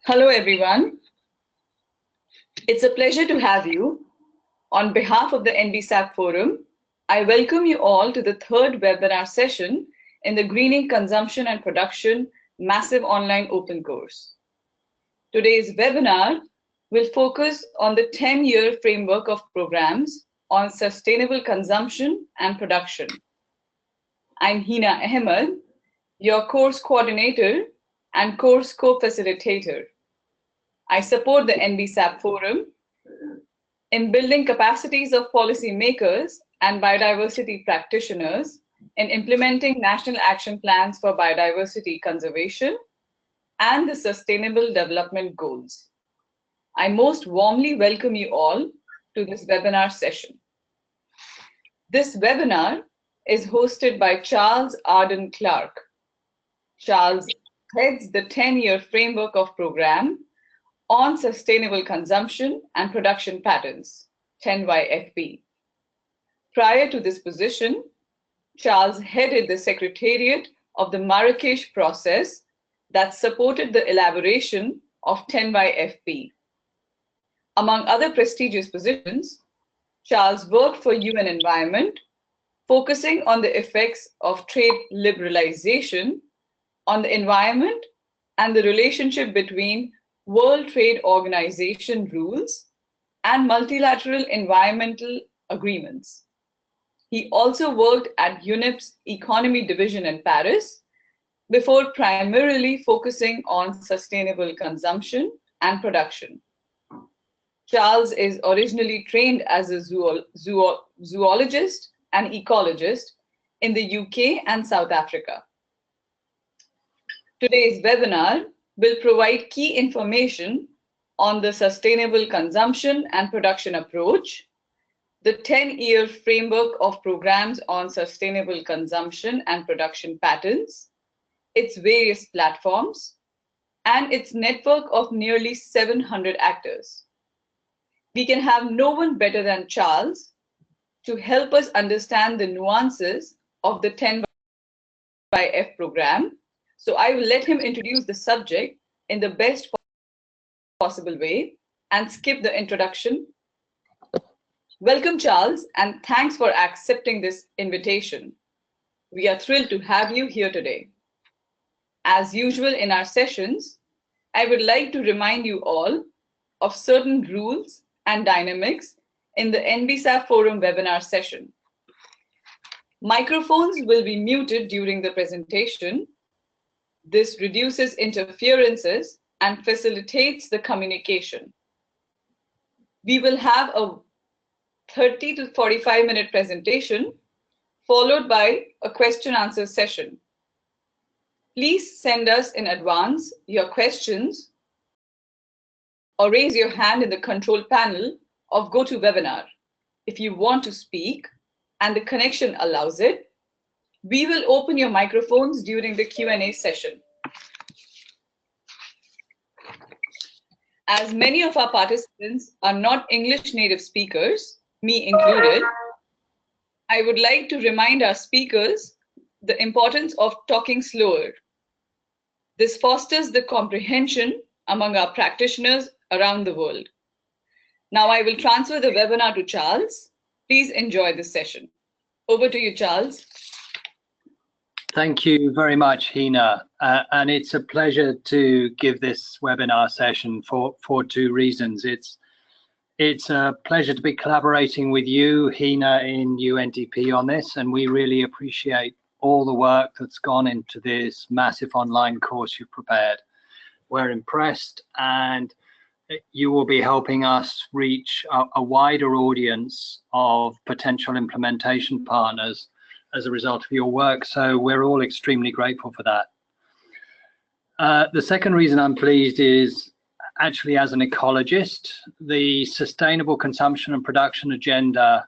Hello, everyone. It's a pleasure to have you. On behalf of the NBSAP Forum, I welcome you all to the third webinar session in the Greening Consumption and Production Massive Online Open Course. Today's webinar will focus on the 10-year framework of programs on sustainable consumption and production. I'm Hina Ahmed, your course coordinator and course co-facilitator. I support the NBSAP Forum in building capacities of policymakers and biodiversity practitioners in implementing national action plans for biodiversity conservation and the Sustainable Development Goals. I most warmly welcome you all to this webinar session. This webinar is hosted by Charles Arden Clark. Charles heads the 10-year framework of program on sustainable consumption and production patterns, 10YFP. Prior to this position, Charles headed the secretariat of the Marrakesh process that supported the elaboration of 10YFP. Among other prestigious positions, Charles worked for UN Environment, focusing on the effects of trade liberalization on the environment and the relationship between World Trade Organization rules and multilateral environmental agreements. He also worked at UNEP's Economy Division in Paris before primarily focusing on sustainable consumption and production. Charles is originally trained as a zoologist and ecologist in the UK and South Africa. Today's webinar will provide key information on the sustainable consumption and production approach, the 10-year framework of programs on sustainable consumption and production patterns, its various platforms, and its network of nearly 700 actors. We can have no one better than Charles to help us understand the nuances of the 10YF program. So I will let him introduce the subject in the best possible way and skip the introduction. Welcome, Charles, and thanks for accepting this invitation. We are thrilled to have you here today. As usual in our sessions, I would like to remind you all of certain rules and dynamics in the NBSAP Forum webinar session. Microphones will be muted during the presentation. This reduces interferences and facilitates the communication. We will have a 30 to 45-minute presentation, followed by a question-answer session. Please send us in advance your questions or raise your hand in the control panel of GoToWebinar if you want to speak and the connection allows it. We will open your microphones during the Q&A session. As many of our participants are not English native speakers, me included, I would like to remind our speakers the importance of talking slower. This fosters the comprehension among our practitioners around the world. Now I will transfer the webinar to Charles. Please enjoy this session. Over to you, Charles. Thank you very much, Hina. And it's a pleasure to give this webinar session for two reasons. It's a pleasure to be collaborating with you, Hina, in UNDP on this, and we really appreciate all the work that's gone into this massive online course you've prepared. We're impressed, and you will be helping us reach a wider audience of potential implementation partners as a result of your work, so we're all extremely grateful for that. The second reason I'm pleased is actually, as an ecologist, the sustainable consumption and production agenda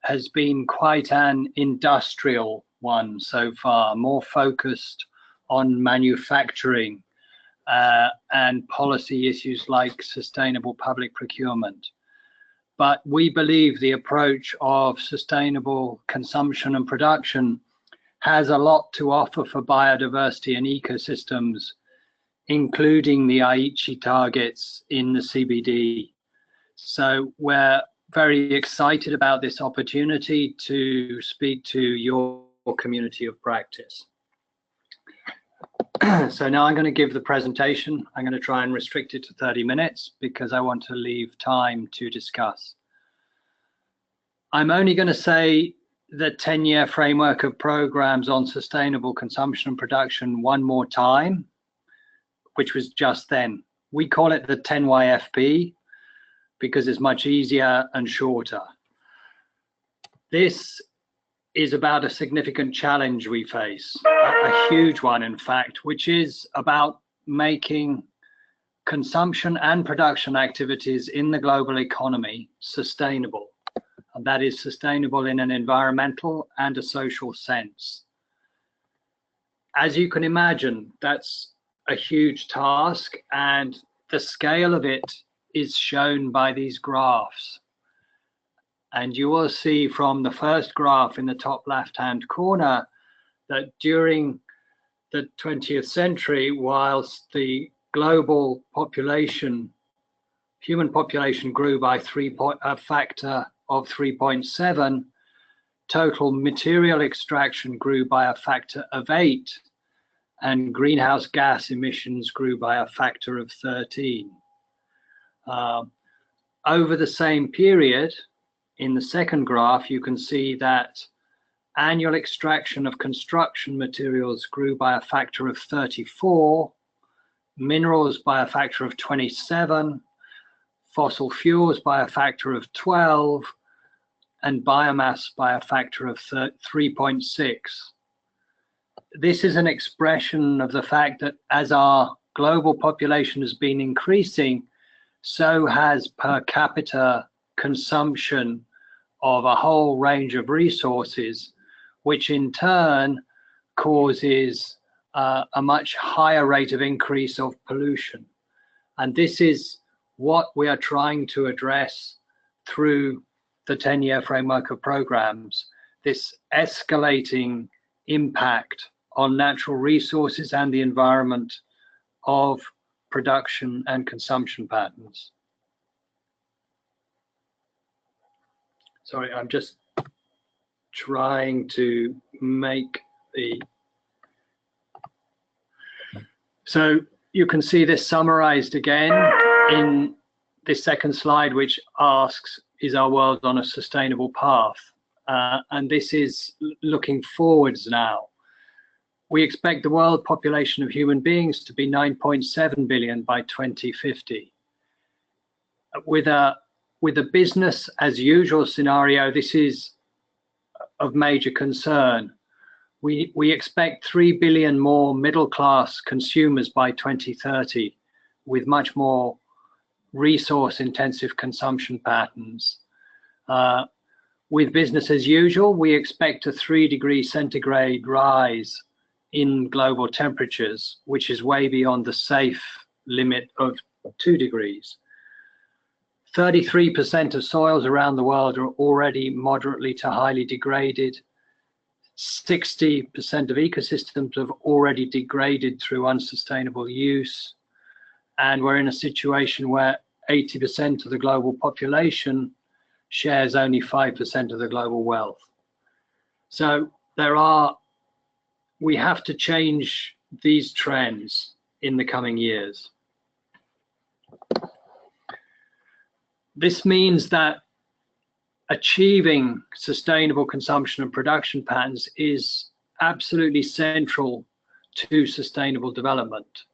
has been quite an industrial one so far, more focused on manufacturing and policy issues like sustainable public procurement. But we believe the approach of sustainable consumption and production has a lot to offer for biodiversity and ecosystems including the Aichi targets in the CBD. So we're very excited about this opportunity to speak to your community of practice. So now I'm going to give the presentation. I'm going to try and restrict it to 30 minutes because I want to leave time to discuss. I'm only going to say the 10-year framework of programs on sustainable consumption and production one more time, which was just then. We call it the 10YFP because it's much easier and shorter. This is about a significant challenge we face, a huge one in fact, which is about making consumption and production activities in the global economy sustainable. And that is sustainable in an environmental and a social sense. As you can imagine, that's a huge task, and the scale of it is shown by these graphs. And you will see from the first graph in the top left-hand corner that during the 20th century, whilst the global population, human population grew by a factor of 3.7, total material extraction grew by a factor of 8, and greenhouse gas emissions grew by a factor of 13. Over the same period, in the second graph, you can see that annual extraction of construction materials grew by a factor of 34, minerals by a factor of 27, fossil fuels by a factor of 12, and biomass by a factor of 3.6. This is an expression of the fact that as our global population has been increasing, so has per capita consumption of a whole range of resources, which in turn causes a much higher rate of increase of pollution. And this is what we are trying to address through the 10-year framework of programs, this escalating impact on natural resources and the environment of production and consumption patterns. Sorry, I'm just trying to make the... So you can see this summarized again in this second slide, which asks, is our world on a sustainable path? And this is looking forwards now. We expect the world population of human beings to be 9.7 billion by 2050. With a business as usual scenario, this is of major concern. We expect 3 billion more middle class consumers by 2030, with much more resource intensive consumption patterns. With business as usual, we expect a 3 degrees centigrade rise in global temperatures, which is way beyond the safe limit of 2 degrees. 33% of soils around the world are already moderately to highly degraded. 60% of ecosystems have already degraded through unsustainable use. And we're in a situation where 80% of the global population shares only 5% of the global wealth. So we have to change these trends in the coming years. This means that achieving sustainable consumption and production patterns is absolutely central to sustainable development.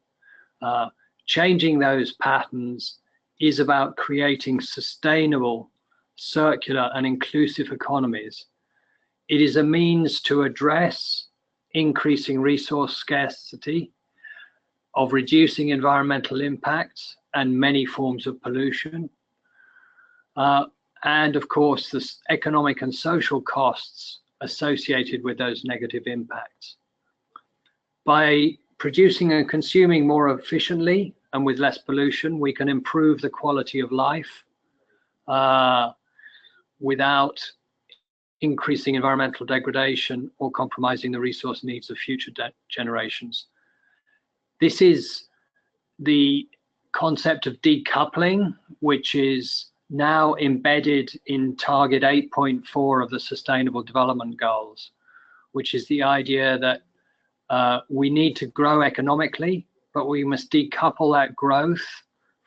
Changing those patterns is about creating sustainable, circular and inclusive economies. It is a means to address increasing resource scarcity, of reducing environmental impacts and many forms of pollution, and of course the economic and social costs associated with those negative impacts. By producing and consuming more efficiently and with less pollution, we can improve the quality of life without increasing environmental degradation or compromising the resource needs of future generations. This is the concept of decoupling, which is now embedded in target 8.4 of the Sustainable Development Goals, which is the idea that we need to grow economically, but we must decouple that growth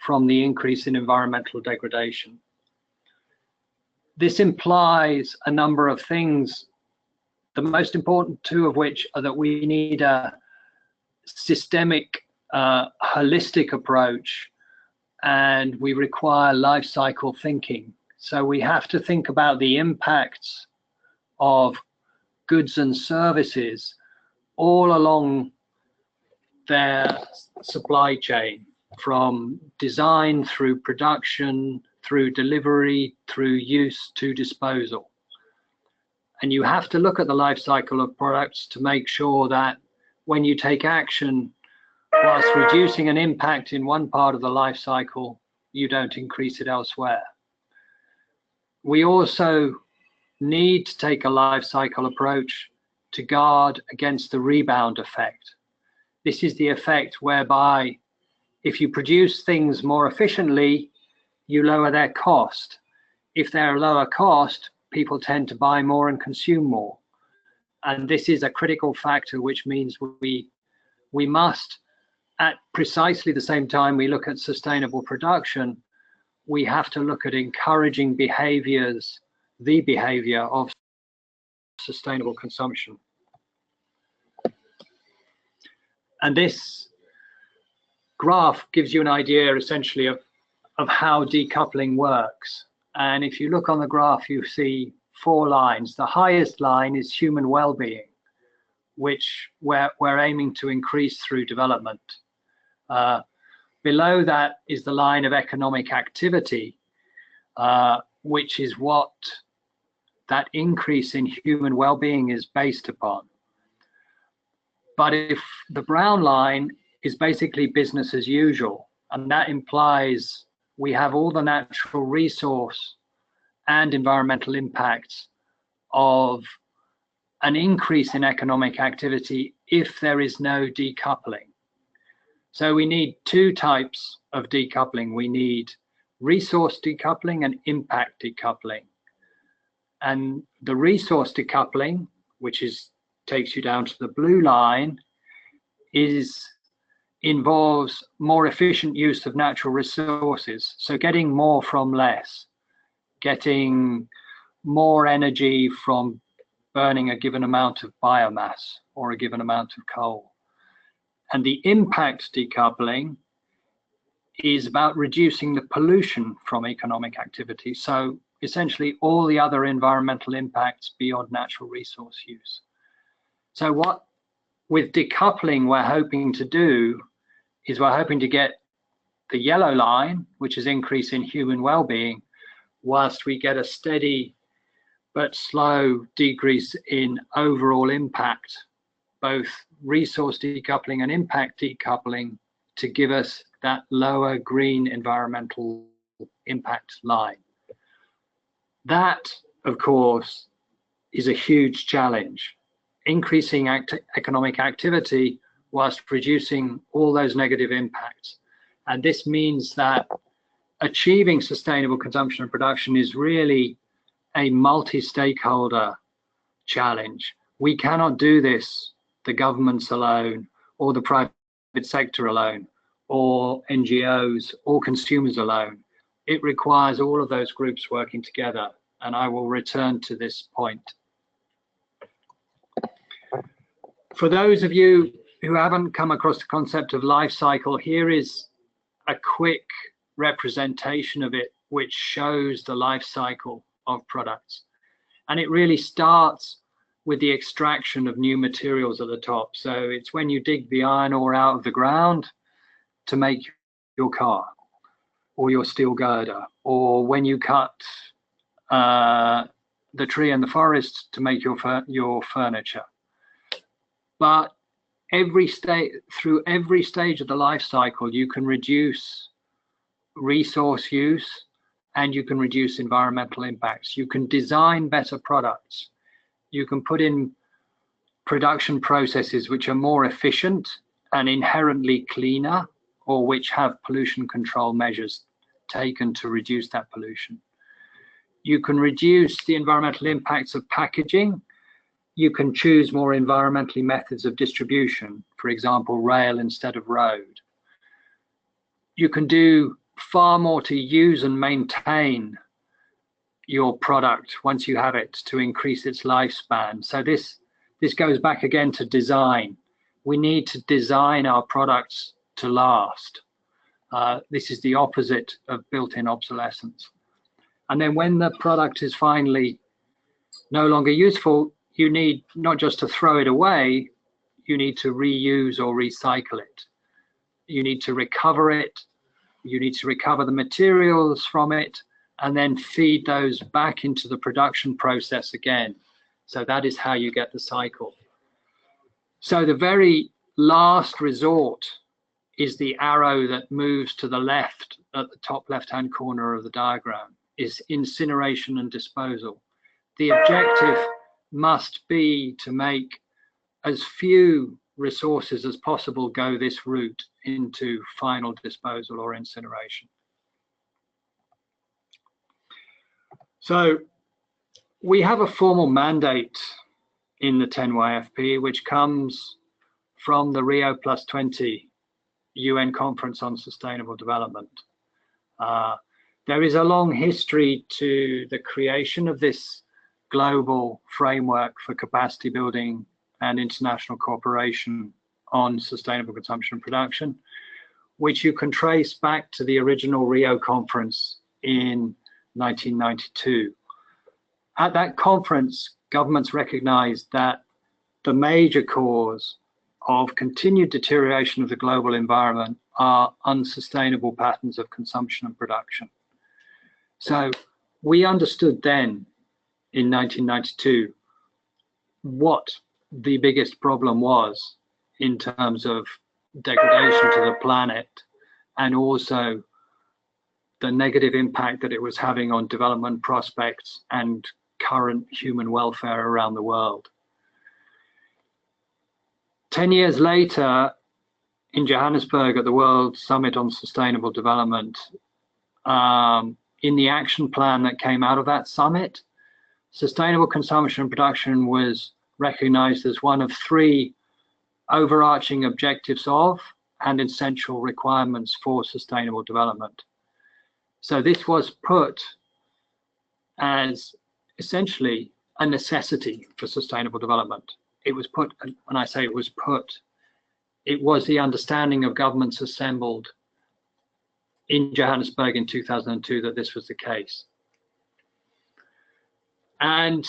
from the increase in environmental degradation. This implies a number of things, the most important two of which are that we need a systemic, holistic approach, and we require life cycle thinking. So we have to think about the impacts of goods and services all along their supply chain, from design through production, through delivery, through use to disposal. And you have to look at the life cycle of products to make sure that when you take action, whilst reducing an impact in one part of the life cycle, you don't increase it elsewhere. We also need to take a life cycle approach to guard against the rebound effect. This is the effect whereby if you produce things more efficiently, you lower their cost. If they're lower cost, people tend to buy more and consume more. And this is a critical factor, which means we must, at precisely the same time we look at sustainable production, we have to look at encouraging behaviors, the behavior of sustainable consumption. And this graph gives you an idea essentially of how decoupling works. And if you look on the graph, you see 4 lines. The highest line is human well-being, which we're aiming to increase through development. Below that is the line of economic activity, which is what that increase in human well-being is based upon. But if the brown line is basically business as usual, and that implies we have all the natural resource and environmental impacts of an increase in economic activity if there is no decoupling. So we need 2 types of decoupling. We need resource decoupling and impact decoupling. And the resource decoupling, which takes you down to the blue line, involves more efficient use of natural resources. So getting more from less, getting more energy from burning a given amount of biomass or a given amount of coal. And the impact decoupling is about reducing the pollution from economic activity. So essentially all the other environmental impacts beyond natural resource use. So what with decoupling we're hoping to do is we're hoping to get the yellow line, which is increase in human well-being, whilst we get a steady but slow decrease in overall impact, both resource decoupling and impact decoupling, to give us that lower green environmental impact line. That, of course, is a huge challenge. Increasing economic activity whilst reducing all those negative impacts. And this means that achieving sustainable consumption and production is really a multi-stakeholder challenge. We cannot do this, the governments alone, or the private sector alone, or NGOs, or consumers alone. It requires all of those groups working together, and I will return to this point. For those of you who haven't come across the concept of life cycle, here is a quick representation of it, which shows the life cycle of products. And it really starts with the extraction of new materials at the top. So it's when you dig the iron ore out of the ground to make your car or your steel girder, or when you cut the tree and the forest to make your furniture. But through every stage of the life cycle, you can reduce resource use and you can reduce environmental impacts. You can design better products. You can put in production processes which are more efficient and inherently cleaner or which have pollution control measures taken to reduce that pollution. You can reduce the environmental impacts of packaging. You can choose more environmentally methods of distribution, for example, rail instead of road. You can do far more to use and maintain your product once you have it to increase its lifespan. So this goes back again to design. We need to design our products to last. This is the opposite of built-in obsolescence. And then when the product is finally no longer useful, you need not just to throw it away, you need to reuse or recycle it. You need to recover it. You need to recover the materials from it and then feed those back into the production process again. So that is how you get the cycle. So the very last resort is the arrow that moves to the left at the top left-hand corner of the diagram, is incineration and disposal. The objective must be to make as few resources as possible go this route into final disposal or incineration. So we have a formal mandate in the 10YFP, which comes from the Rio+20 UN Conference on Sustainable Development. There is a long history to the creation of this global framework for capacity building and international cooperation on sustainable consumption and production, which you can trace back to the original Rio conference in 1992. At that conference, governments recognized that the major cause of continued deterioration of the global environment are unsustainable patterns of consumption and production. So we understood then in 1992 what the biggest problem was in terms of degradation to the planet, and also the negative impact that it was having on development prospects and current human welfare around the world. 10 years later, in Johannesburg at the World Summit on Sustainable Development, in the action plan that came out of that summit, sustainable consumption and production was recognized as one of 3 overarching objectives of and essential requirements for sustainable development. So this was put as essentially a necessity for sustainable development. It was put, when I say it was put, it was the understanding of governments assembled in Johannesburg in 2002 that this was the case. And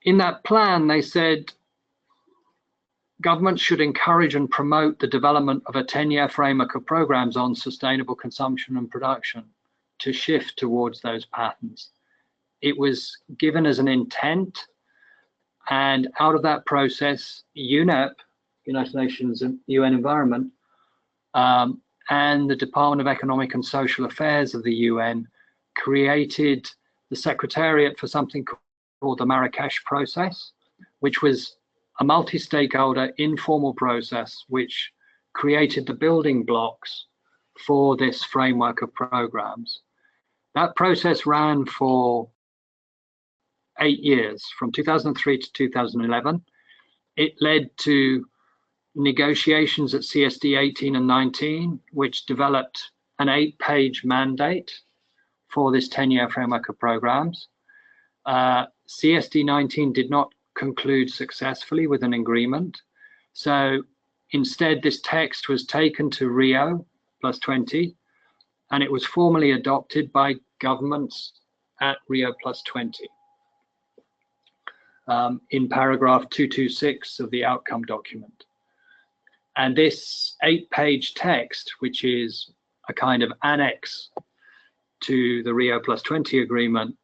in that plan, they said governments should encourage and promote the development of a 10-year framework of programs on sustainable consumption and production to shift towards those patterns. It was given as an intent, and out of that process, UNEP, United Nations UN Environment, and the Department of Economic and Social Affairs of the UN created the Secretariat for something called the Marrakesh process, which was a multi-stakeholder informal process which created the building blocks for this framework of programs. That process ran for 8 years, from 2003 to 2011. It led to negotiations at CSD 18 and 19, which developed an 8-page mandate for this 10-year framework of programs. CSD 19 did not conclude successfully with an agreement. So instead, this text was taken to Rio+20, and it was formally adopted by governments at Rio+20 in paragraph 226 of the outcome document. And this 8-page text, which is a kind of annex to the Rio+20 agreement,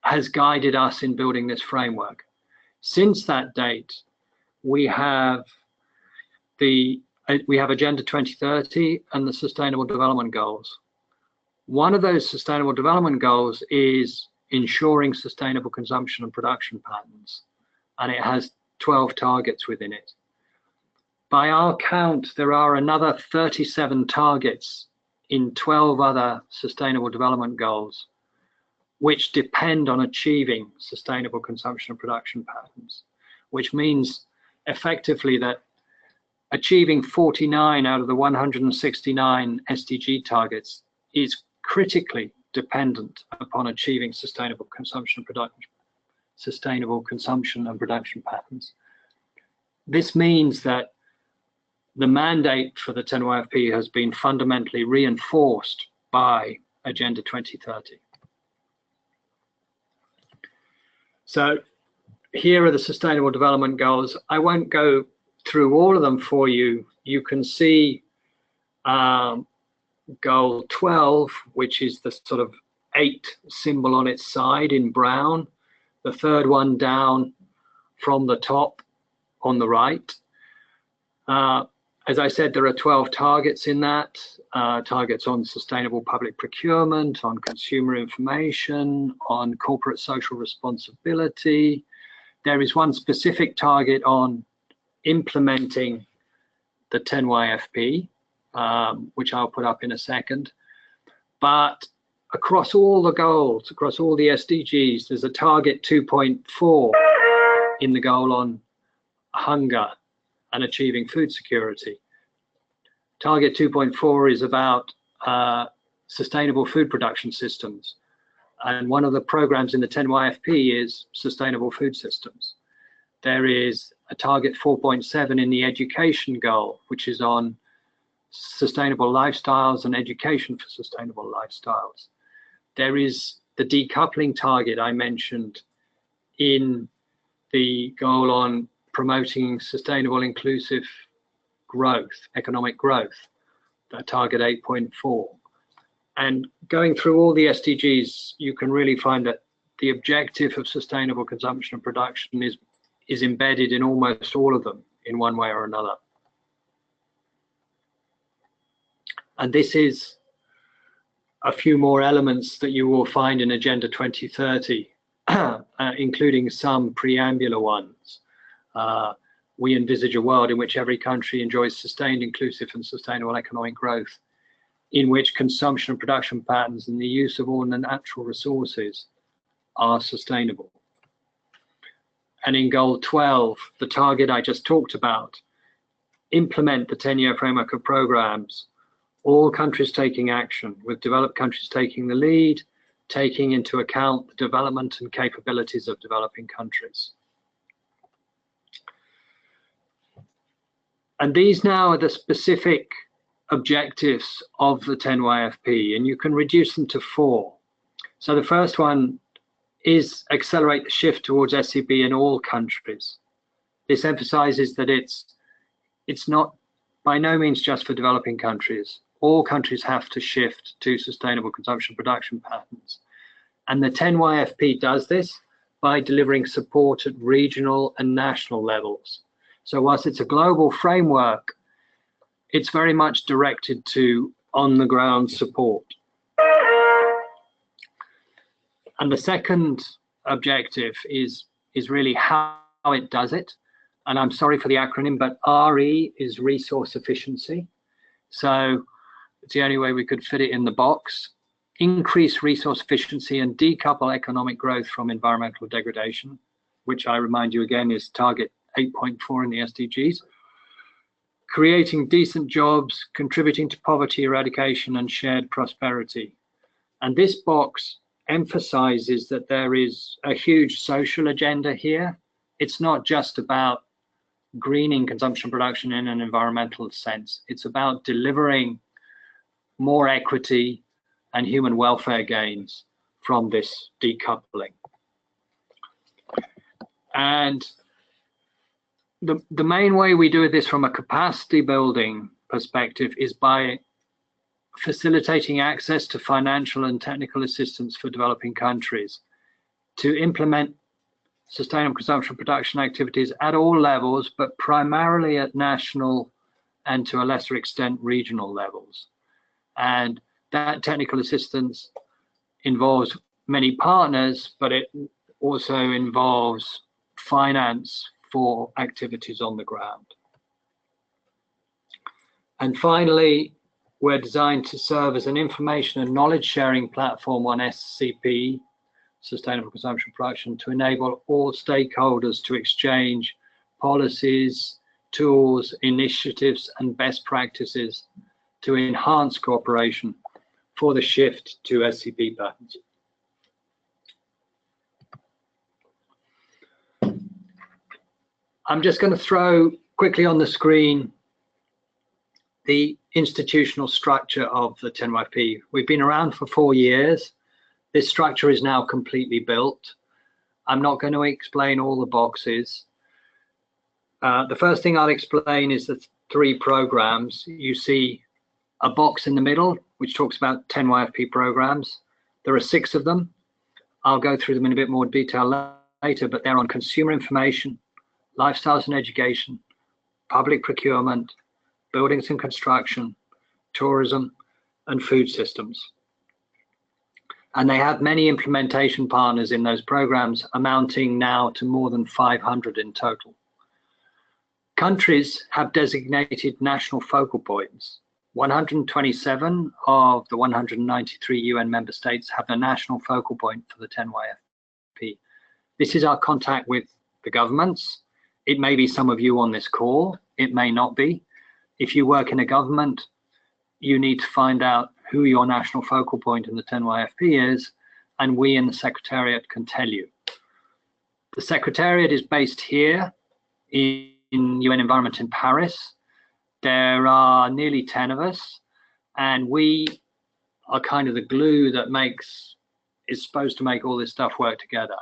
has guided us in building this framework. Since that date, we have Agenda 2030 and the Sustainable Development Goals. One of those Sustainable Development Goals is ensuring sustainable consumption and production patterns, and it has 12 targets within it. By our count, there are another 37 targets in 12 other Sustainable Development Goals, which depend on achieving sustainable consumption and production patterns, which means effectively that achieving 49 out of the 169 SDG targets is critically dependent upon achieving sustainable consumption and production patterns. This means that the mandate for the 10YFP has been fundamentally reinforced by Agenda 2030. So here are the Sustainable Development Goals. I won't go through all of them for you. You can see Goal 12, which is the sort of 8 symbol on its side in brown, the third one down from the top on the right. As I said, there are 12 targets in that, targets on sustainable public procurement, on consumer information, on corporate social responsibility. There is one specific target on implementing the 10YFP, which I'll put up in a second. But across all the goals, across all the SDGs, there's a target 2.4 in the goal on hunger and achieving food security. Target 2.4 is about sustainable food production systems. And one of the programs in the 10YFP is sustainable food systems. There is a target 4.7 in the education goal, which is on sustainable lifestyles and education for sustainable lifestyles. There is the decoupling target I mentioned in the goal on promoting sustainable inclusive growth, economic growth, target 8.4. And going through all the SDGs, you can really find that the objective of sustainable consumption and production is embedded in almost all of them in one way or another. And this is a few more elements that you will find in Agenda 2030, including some preambular ones. We envisage a world in which every country enjoys sustained, inclusive and sustainable economic growth, in which consumption and production patterns and the use of all the natural resources are sustainable. And in Goal 12, the target I just talked about, implement the 10-year framework of programs, all countries taking action, with developed countries taking the lead, taking into account the development and capabilities of developing countries. And these now are the specific objectives of the 10YFP, and you can reduce them to 4. So the first one is accelerate the shift towards SCB in all countries. This emphasizes that it's not by no means just for developing countries. All countries have to shift to sustainable consumption production patterns. And the 10YFP does this by delivering support at regional and national levels. So whilst it's a global framework, it's very much directed to on-the-ground support. And the second objective is really how it does it. And I'm sorry for the acronym, but RE is resource efficiency. So it's the only way we could fit it in the box. Increase resource efficiency and decouple economic growth from environmental degradation, which I remind you again is target 8.4 in the SDGs. Creating decent jobs, contributing to poverty eradication and shared prosperity. And this box emphasizes that there is a huge social agenda here. It's not just about greening consumption production in an environmental sense. It's about delivering more equity and human welfare gains from this decoupling. And the main way we do this from a capacity building perspective is by facilitating access to financial and technical assistance for developing countries to implement sustainable consumption production activities at all levels, but primarily at national and to a lesser extent regional levels. And that technical assistance involves many partners, but it also involves finance for activities on the ground. And finally, we're designed to serve as an information and knowledge sharing platform on SCP, Sustainable Consumption Production, to enable all stakeholders to exchange policies, tools, initiatives, and best practices to enhance cooperation for the shift to SCP patterns. I'm just going to throw quickly on the screen the institutional structure of the 10YP. We've been around for 4 years. This structure is now completely built. I'm not going to explain all the boxes. The first thing I'll explain is the 3 programs. You see a box in the middle, which talks about 10YFP programs. There are 6 of them. I'll go through them in a bit more detail later, but they're on consumer information, lifestyles and education, public procurement, buildings and construction, tourism, and food systems. And they have many implementation partners in those programs, amounting now to more than 500 in total. Countries have designated national focal points. 127 of the 193 UN member states have a national focal point for the 10YFP. This is our contact with the governments. It may be some of you on this call, it may not be. If you work in a government, you need to find out who your national focal point in the 10YFP is, and we in the Secretariat can tell you. The Secretariat is based here in UN Environment in Paris. There are nearly 10 of us, and we are kind of the glue that is supposed to make all this stuff work together.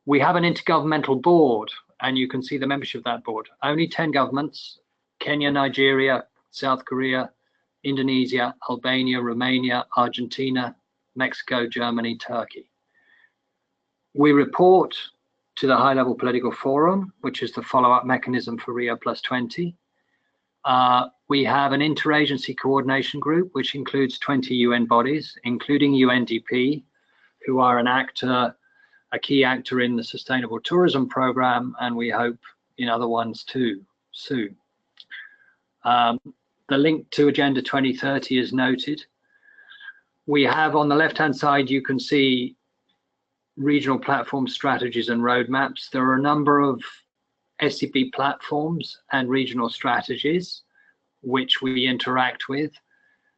We have an intergovernmental board, and you can see the membership of that board. Only 10 governments: Kenya, Nigeria, South Korea, Indonesia, Albania, Romania, Argentina, Mexico, Germany, Turkey. We report to the High-Level Political Forum, which is the follow-up mechanism for Rio+20. We have an interagency coordination group, which includes 20 UN bodies, including UNDP, who are an actor, a key actor in the Sustainable Tourism Programme, and we hope in other ones too, soon. The link to Agenda 2030 is noted. We have on the left-hand side, you can see regional platform strategies and roadmaps. There are a number of SCP platforms and regional strategies which we interact with.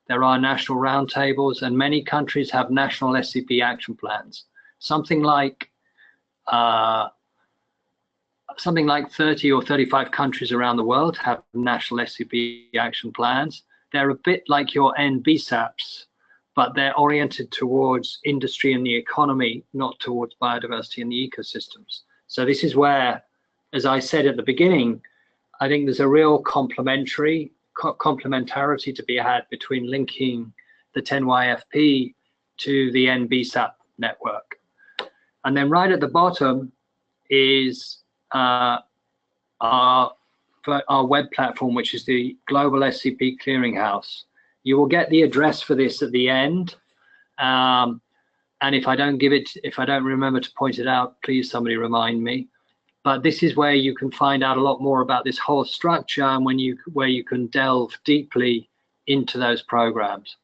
There are national roundtables, and many countries have national SCP action plans. Something like 30 or 35 countries around the world have national SCP action plans. They're a bit like your NBSAPs, but they're oriented towards industry and the economy, not towards biodiversity and the ecosystems. So this is where, as I said at the beginning, I think there's a real complementarity to be had between linking the 10YFP to the NBSAP network. And then right at the bottom is our web platform, which is the Global SCP Clearinghouse. You will get the address for this at the end, and if I don't remember to point it out, please somebody remind me. But this is where you can find out a lot more about this whole structure, and where you can delve deeply into those programs.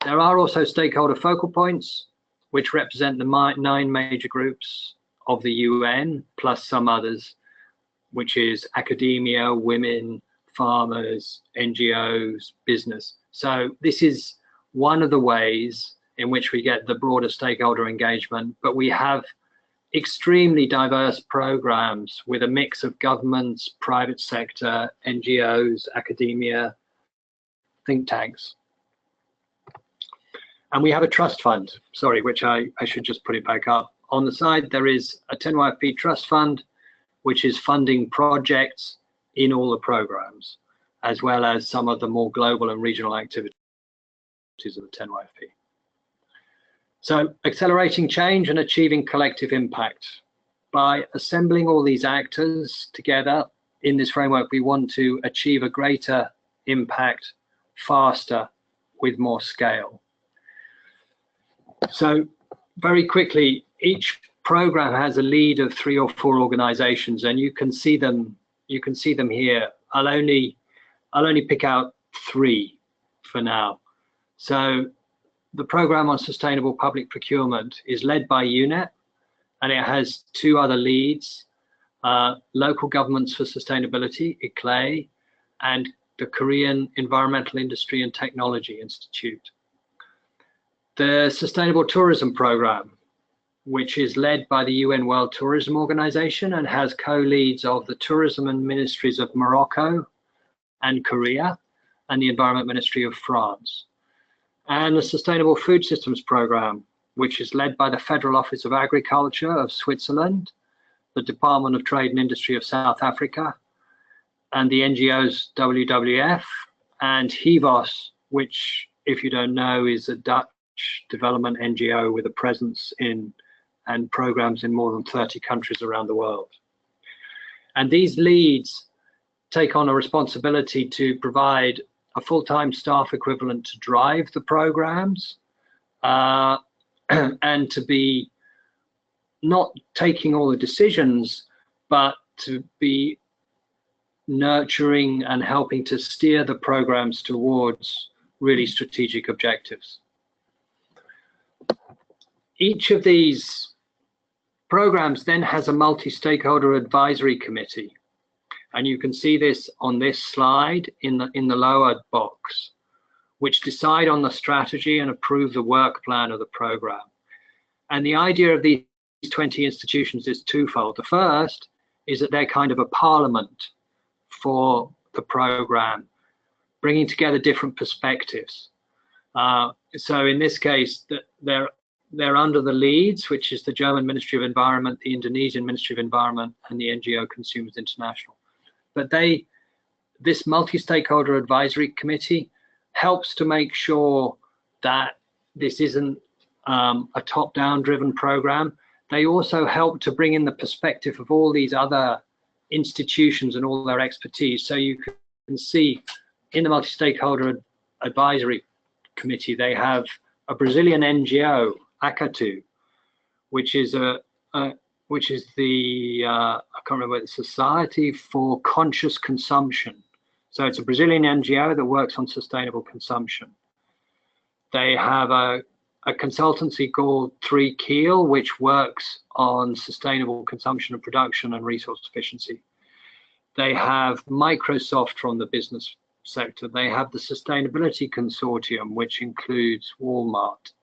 There are also stakeholder focal points, which represent the 9 major groups of the UN, plus some others, which is academia, women, farmers, NGOs, business. So this is one of the ways in which we get the broader stakeholder engagement, but we have extremely diverse programs with a mix of governments, private sector, NGOs, academia, think tanks. And we have a trust fund, sorry, which I should just put it back up. On the side, there is a 10YFP trust fund, which is funding projects in all the programs, as well as some of the more global and regional activities of the 10YFP. So accelerating change and achieving collective impact. By assembling all these actors together in this framework, we want to achieve a greater impact faster with more scale. So very quickly, each program has a lead of 3 or 4 organizations, and you can see them here. I'll only I'll only pick out 3 for now. So the program on sustainable public procurement is led by UNEP, and it has 2 other leads, Local Governments for Sustainability, ICLEI, and the Korean Environmental Industry and Technology Institute. The Sustainable Tourism Program, which is led by the UN World Tourism Organization and has co-leads of the Tourism and Ministries of Morocco and Korea and the Environment Ministry of France. And the Sustainable Food Systems Program, which is led by the Federal Office of Agriculture of Switzerland, the Department of Trade and Industry of South Africa, and the NGOs WWF and HIVOS, which, if you don't know, is a Dutch development NGO with a presence in and programs in more than 30 countries around the world. And these leads take on a responsibility to provide a full-time staff equivalent to drive the programs and to be not taking all the decisions, but to be nurturing and helping to steer the programs towards really strategic objectives. Each of these programs then has a multi-stakeholder advisory committee, and you can see this on this slide in the lower box, which decide on the strategy and approve the work plan of the program. And the idea of these 20 institutions is twofold. The first is that they're kind of a parliament for the program, bringing together different perspectives. So in this case, they're under the leads, which is the German Ministry of Environment, the Indonesian Ministry of Environment, and the NGO Consumers International. But this multi-stakeholder advisory committee helps to make sure that this isn't a top-down driven program. They also help to bring in the perspective of all these other institutions and all their expertise. So you can see in the multi-stakeholder advisory committee, they have a Brazilian NGO, Acatu, which is the I can't remember, the Society for Conscious Consumption. So it's a Brazilian NGO that works on sustainable consumption. They have a consultancy called 3 Keel, which works on sustainable consumption and production and resource efficiency. They have Microsoft from the business sector. They have the Sustainability Consortium, which includes Walmart.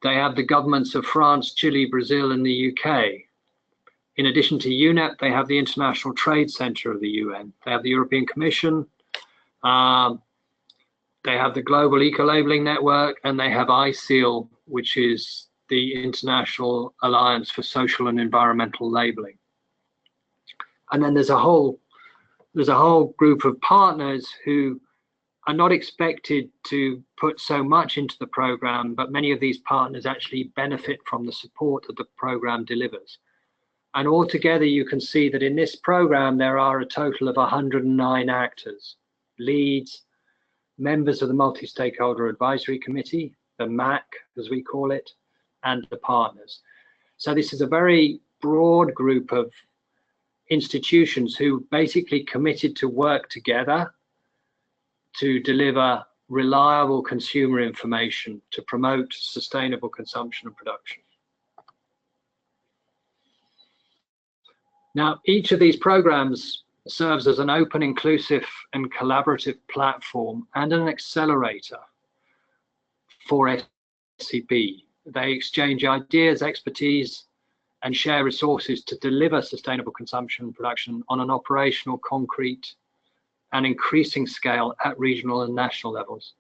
They have the governments of France, Chile, Brazil, and the UK. In addition to UNEP, they have the International Trade Center of the UN. They have the European Commission. They have the Global Eco-Labeling Network, and they have ISEAL, which is the International Alliance for Social and Environmental Labeling. And then there's a whole group of partners who are not expected to put so much into the program, but many of these partners actually benefit from the support that the program delivers. And altogether, you can see that in this program, there are a total of 109 actors, leads, members of the Multi-Stakeholder Advisory Committee, the MAC, as we call it, and the partners. So this is a very broad group of institutions who basically committed to work together to deliver reliable consumer information to promote sustainable consumption and production. Now, each of these programs serves as an open, inclusive, and collaborative platform and an accelerator for SCP. They exchange ideas, expertise, and share resources to deliver sustainable consumption and production on an operational, concrete, and increasing scale at regional and national levels.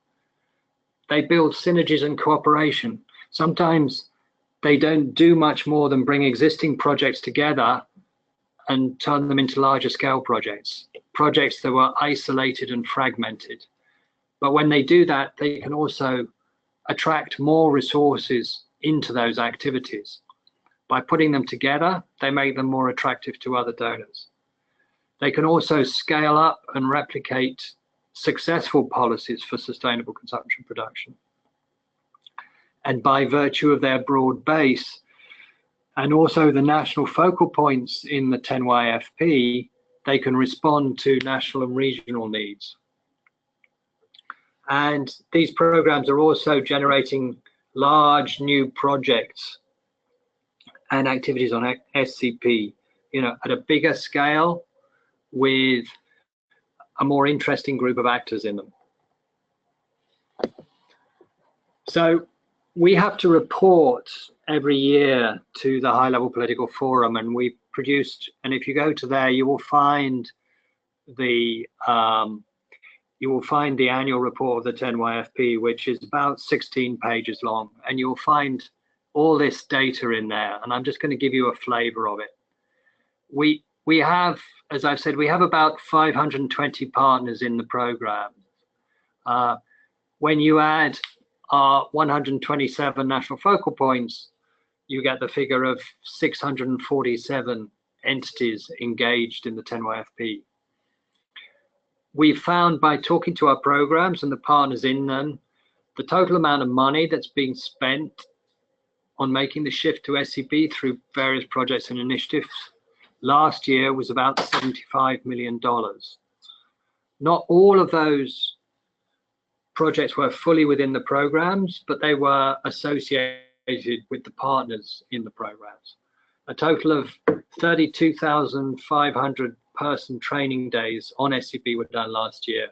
They build synergies and cooperation. Sometimes they don't do much more than bring existing projects together and turn them into larger scale projects that were isolated and fragmented. But when they do that, they can also attract more resources into those activities. By putting them together, they make them more attractive to other donors. They can also scale up and replicate successful policies for sustainable consumption production. And by virtue of their broad base, and also the national focal points in the 10YFP, they can respond to national and regional needs. And these programs are also generating large new projects and activities on SCP, at a bigger scale with a more interesting group of actors in them. So we have to report every year to the High-Level Political Forum, and we produced, and if you go to there, you will find the annual report of the 10YFP, which is about 16 pages long, and you'll find all this data in there, and I'm just going to give you a flavor of it. We have, as I've said, we have about 520 partners in the program. When you add our 127 national focal points, you get the figure of 647 entities engaged in the 10YFP. We found by talking to our programs and the partners in them, the total amount of money that's being spent on making the shift to SCP through various projects and initiatives last year was about $75 million. Not all of those projects were fully within the programs, but they were associated with the partners in the programs. A total of 32,500 person training days on SCP were done last year.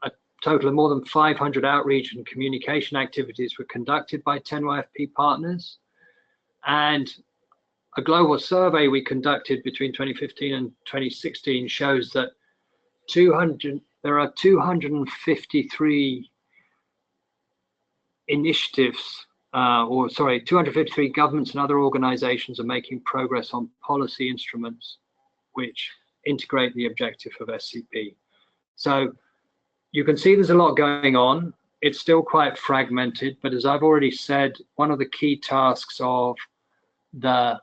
A total of more than 500 outreach and communication activities were conducted by 10YFP partners, and a global survey we conducted between 2015 and 2016 shows that there are 253 initiatives, 253 governments and other organizations are making progress on policy instruments which integrate the objective of SCP. So you can see there's a lot going on. It's still quite fragmented, but as I've already said, one of the key tasks of the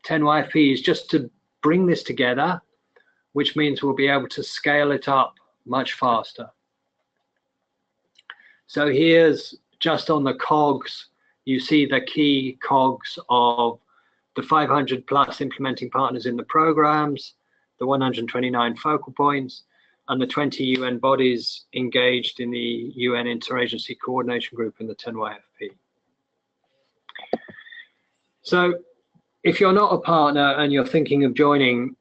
10YFP is just to bring this together, which means we'll be able to scale it up much faster. So here's just on the Cogs, you see the key Cogs of the 500 plus implementing partners in the programs, the 129 focal points, and the 20 UN bodies engaged in the UN Interagency Coordination Group in the 10YFP. So if you're not a partner and you're thinking of joining,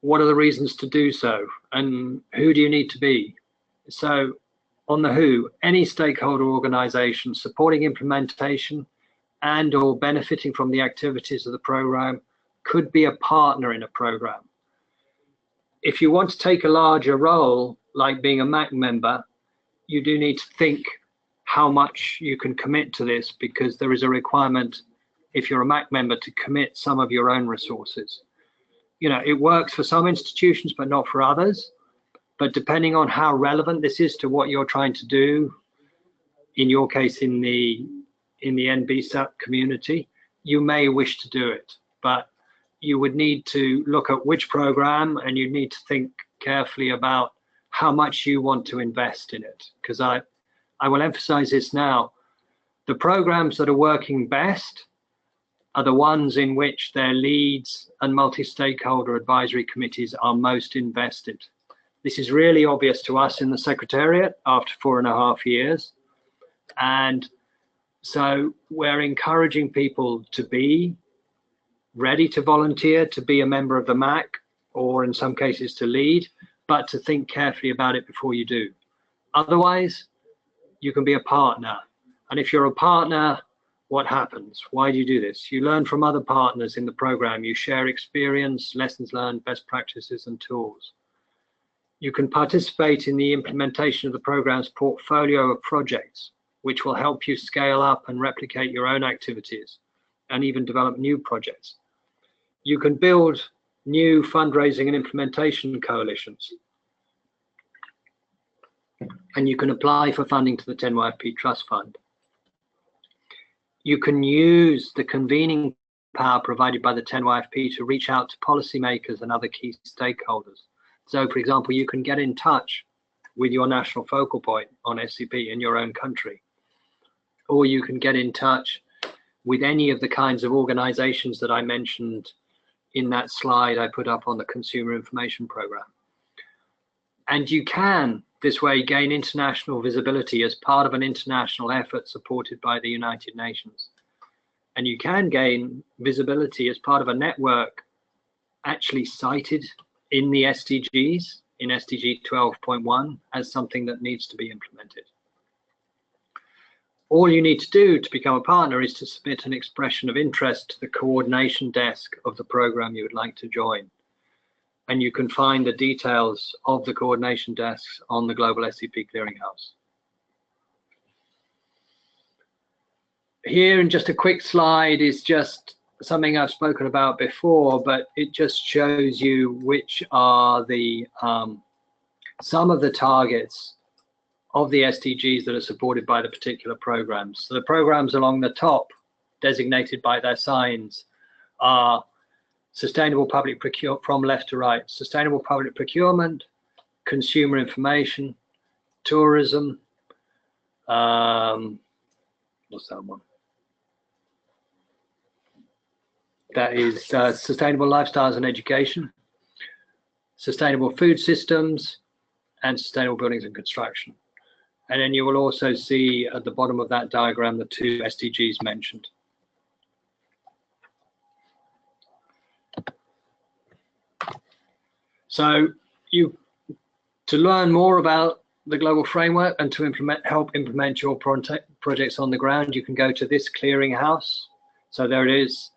what are the reasons to do so? And who do you need to be? So on the who, any stakeholder organization supporting implementation and or benefiting from the activities of the program could be a partner in a program. If you want to take a larger role, like being a MAC member, you do need to think how much you can commit to this, because there is a requirement, if you're a MAC member, to commit some of your own resources. It works for some institutions, but not for others. But depending on how relevant this is to what you're trying to do, in your case, in the NBSAP community, you may wish to do it. But you would need to look at which program, and you need to think carefully about how much you want to invest in it. Because I will emphasize this now. The programs that are working best are the ones in which their leads and multi-stakeholder advisory committees are most invested. This is really obvious to us in the Secretariat after 4.5 years. And so we're encouraging people to be ready to volunteer, to be a member of the MAC, or in some cases to lead, but to think carefully about it before you do. Otherwise, you can be a partner. And if you're a partner, what happens? Why do you do this? You learn from other partners in the program. You share experience, lessons learned, best practices, and tools. You can participate in the implementation of the program's portfolio of projects, which will help you scale up and replicate your own activities and even develop new projects. You can build new fundraising and implementation coalitions. And you can apply for funding to the 10YFP Trust Fund. You can use the convening power provided by the 10YFP to reach out to policymakers and other key stakeholders. So, for example, you can get in touch with your national focal point on SCP in your own country. Or you can get in touch with any of the kinds of organizations that I mentioned in that slide I put up on the Consumer Information Program. And you can, this way, gain international visibility as part of an international effort supported by the United Nations. And you can gain visibility as part of a network actually cited in the SDGs, in SDG 12.1, as something that needs to be implemented. All you need to do to become a partner is to submit an expression of interest to the coordination desk of the program you would like to join. And you can find the details of the coordination desks on the Global SCP Clearinghouse. Here in just a quick slide is just something I've spoken about before, but it just shows you which are the some of the targets of the SDGs that are supported by the particular programs. So the programs along the top, designated by their signs, are sustainable public procurement, from left to right, sustainable public procurement, consumer information, tourism, what's that one? That is sustainable lifestyles and education, sustainable food systems, and sustainable buildings and construction. And then you will also see at the bottom of that diagram the two SDGs mentioned. So to learn more about the global framework and to help implement your projects on the ground, you can go to this clearinghouse. So there it is,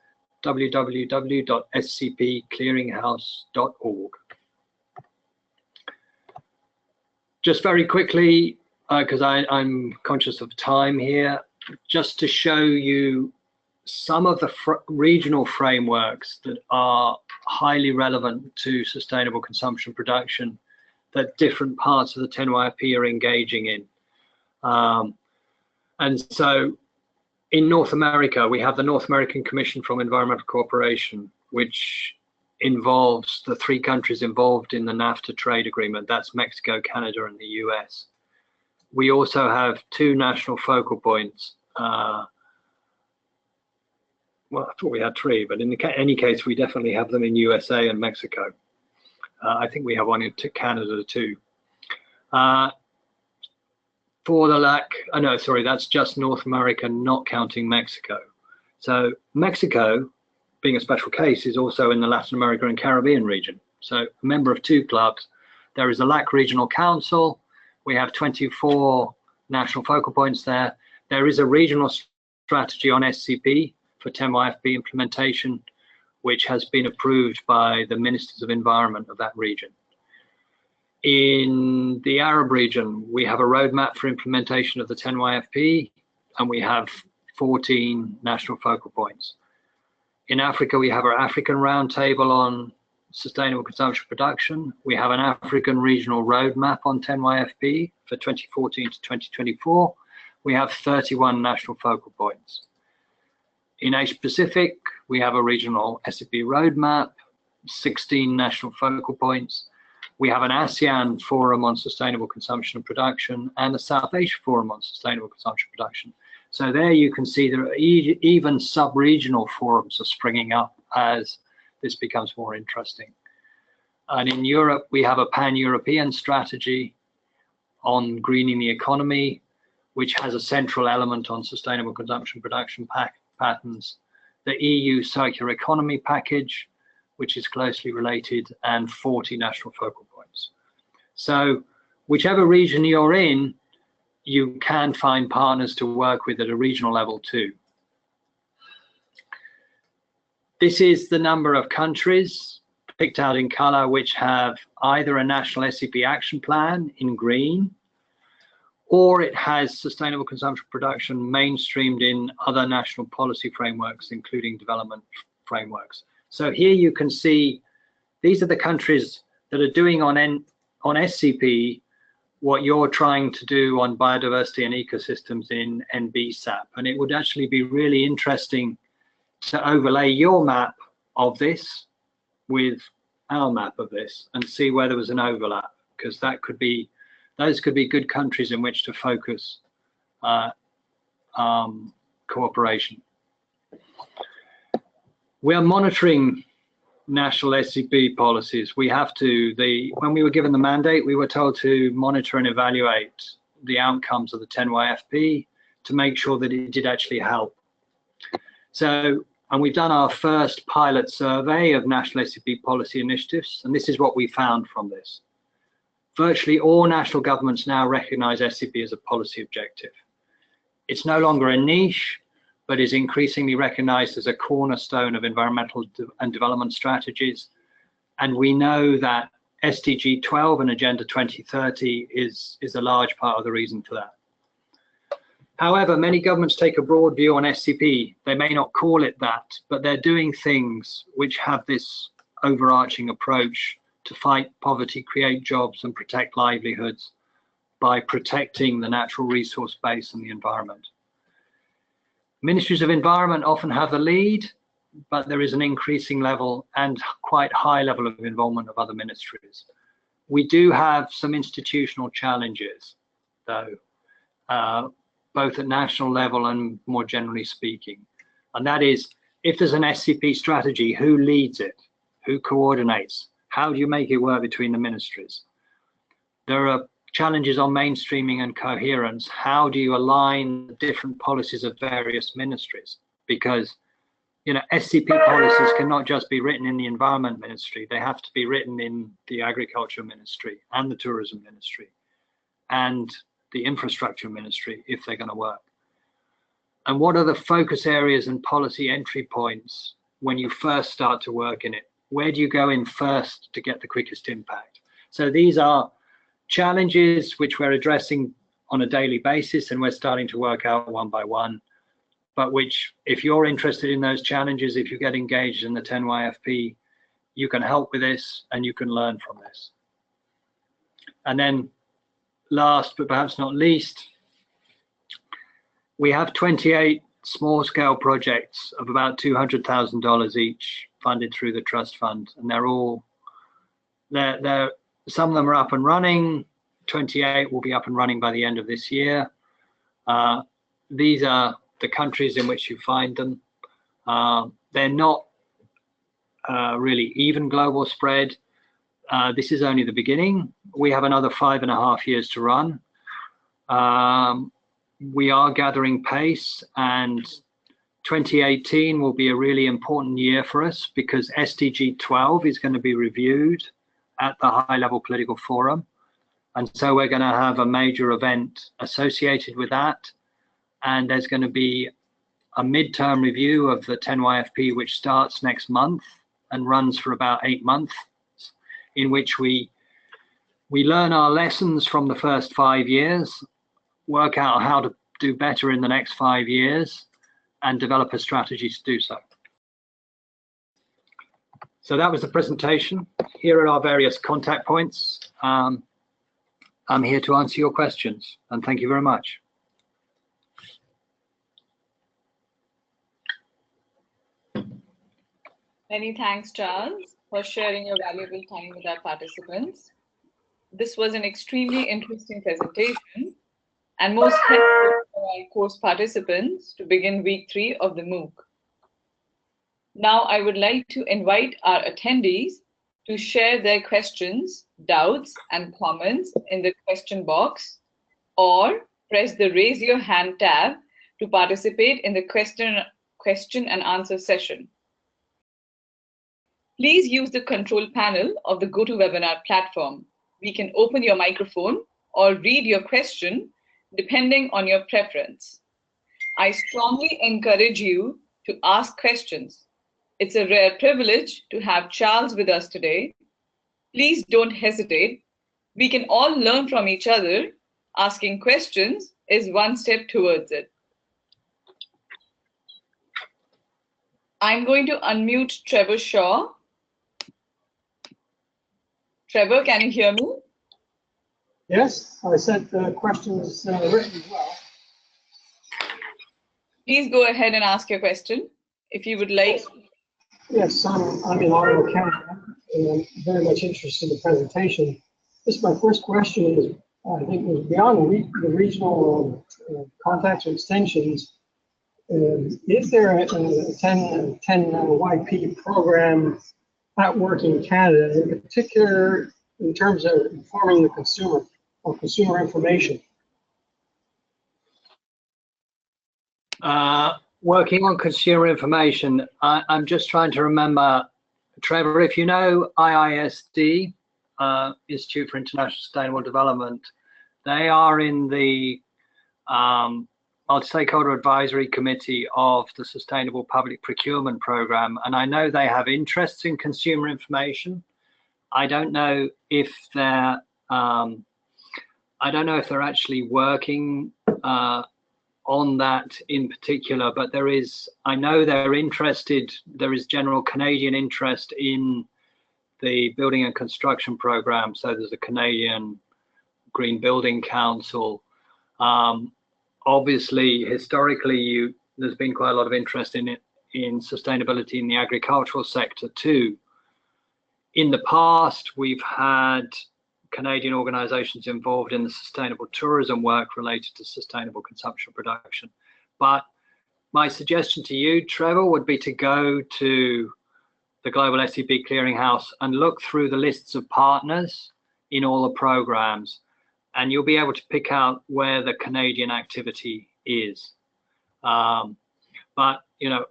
www.scpclearinghouse.org. Just very quickly, because I'm conscious of time here, just to show you some of the regional frameworks that are highly relevant to sustainable consumption production that different parts of the 10YFP are engaging in. And so in North America, we have the North American Commission from Environmental Cooperation, which involves the 3 countries involved in the NAFTA trade agreement. That's Mexico, Canada, and the US. We also have 2 national focal points. Well, I thought we had 3, but in any case, we definitely have them in USA and Mexico. I think we have one in Canada too. For the no, sorry, that's just North America, not counting Mexico. So Mexico, being a special case, is also in the Latin America and Caribbean region. So a member of 2 clubs. There is a LAC Regional Council. We have 24 national focal points there. There is a regional strategy on SCP for 10YFP implementation, which has been approved by the Ministers of Environment of that region. In the Arab region, we have a roadmap for implementation of the 10YFP, and we have 14 national focal points. In Africa, we have our African Roundtable on Sustainable Consumption Production. We have an African Regional Roadmap on 10YFP for 2014 to 2024. We have 31 national focal points. In Asia Pacific, we have a regional SCP roadmap, 16 national focal points. We have an ASEAN Forum on Sustainable Consumption and Production and a South Asia Forum on Sustainable Consumption and Production. So there you can see there are even sub-regional forums are springing up as this becomes more interesting. And in Europe, we have a pan-European strategy on greening the economy, which has a central element on sustainable consumption production patterns, the EU Circular Economy Package, which is closely related, and 40 national focal points. So whichever region you're in, you can find partners to work with at a regional level too. This is the number of countries picked out in color which have either a national SCP action plan in green, or it has sustainable consumption production mainstreamed in other national policy frameworks, including development frameworks. So here you can see these are the countries that are doing on SCP what you're trying to do on biodiversity and ecosystems in NBSAP. And it would actually be really interesting to overlay your map of this with our map of this and see where there was an overlap, because that could be, those could be good countries in which to focus cooperation. We are monitoring national SCP policies. We have to, when we were given the mandate, we were told to monitor and evaluate the outcomes of the 10YFP to make sure that it did actually help. So, and we've done our first pilot survey of national SCP policy initiatives, and this is what we found from this. Virtually all national governments now recognize SCP as a policy objective. It's no longer a niche, but is increasingly recognized as a cornerstone of environmental and development strategies. And we know that SDG 12 and Agenda 2030 is a large part of the reason for that. However, many governments take a broad view on SCP. They may not call it that, but they're doing things which have this overarching approach to fight poverty, create jobs, and protect livelihoods by protecting the natural resource base and the environment. Ministries of environment often have the lead, but there is an increasing level and quite high level of involvement of other ministries. We do have some institutional challenges, though, both at national level and more generally speaking. And that is, if there's an SCP strategy, who leads it? Who coordinates? How do you make it work between the ministries? There are challenges on mainstreaming and coherence. How do you align the different policies of various ministries? Because, you know, SCP policies cannot just be written in the Environment Ministry. They have to be written in the Agriculture Ministry and the Tourism Ministry and the Infrastructure Ministry if they're going to work. And what are the focus areas and policy entry points when you first start to work in it? Where do you go in first to get the quickest impact? So these are challenges which we're addressing on a daily basis, and we're starting to work out one by one, but which, if you're interested in those challenges, if you get engaged in the 10YFP, you can help with this and you can learn from this. And then last but perhaps not least, we have 28 small-scale projects of about $200,000 each funded through the trust fund, and they're some of them are up and running. 28 will be up and running by the end of this year. These are the countries in which you find them. They're not really even global spread. This is only the beginning. We have another 5.5 years to run. We are gathering pace, and 2018 will be a really important year for us because SDG 12 is going to be reviewed at the high-level political forum. And so we're going to have a major event associated with that. And there's going to be a midterm review of the 10YFP, which starts next month and runs for about 8 months, in which we learn our lessons from the first 5 years, work out how to do better in the next 5 years, and develop a strategy to do so. So that was the presentation. Here are our various contact points. I'm here to answer your questions, and thank you very much. Many thanks, Charles, for sharing your valuable time with our participants. This was an extremely interesting presentation and most helpful for our course participants to begin week 3 of the MOOC. Now, I would like to invite our attendees to share their questions, doubts, and comments in the question box, or press the Raise Your Hand tab to participate in the question and answer session. Please use the control panel of the GoToWebinar platform. We can open your microphone or read your question depending on your preference. I strongly encourage you to ask questions. It's a rare privilege to have Charles with us today. Please don't hesitate. We can all learn from each other. Asking questions is one step towards it. I'm going to unmute Trevor Shaw. Trevor, can you hear me? Yes, I sent the questions written as well. Please go ahead and ask your question if you would like. Yes, I'm in Ottawa, Canada, and I'm very much interested in the presentation. This is my first question is, I think, was beyond the regional contacts or extensions. Is there a 10 YP program at work in Canada, in particular in terms of informing the consumer or consumer information? Working on consumer information, I'm just trying to remember, Trevor, if you know IISD, Institute for International Sustainable Development, they are in the Multi-Stakeholder Advisory Committee of the Sustainable Public Procurement Program, and I know they have interests in consumer information. I don't know if they're actually working on that in particular, but I know they're interested. There is general Canadian interest in the building and construction program. So there's a Canadian Green Building Council. Obviously, historically, there's been quite a lot of interest in sustainability in the agricultural sector too. In the past, we've had Canadian organizations involved in the sustainable tourism work related to sustainable consumption production. But my suggestion to you, Trevor, would be to go to the Global SCP Clearinghouse and look through the lists of partners in all the programs, and you'll be able to pick out where the Canadian activity is. But, you know,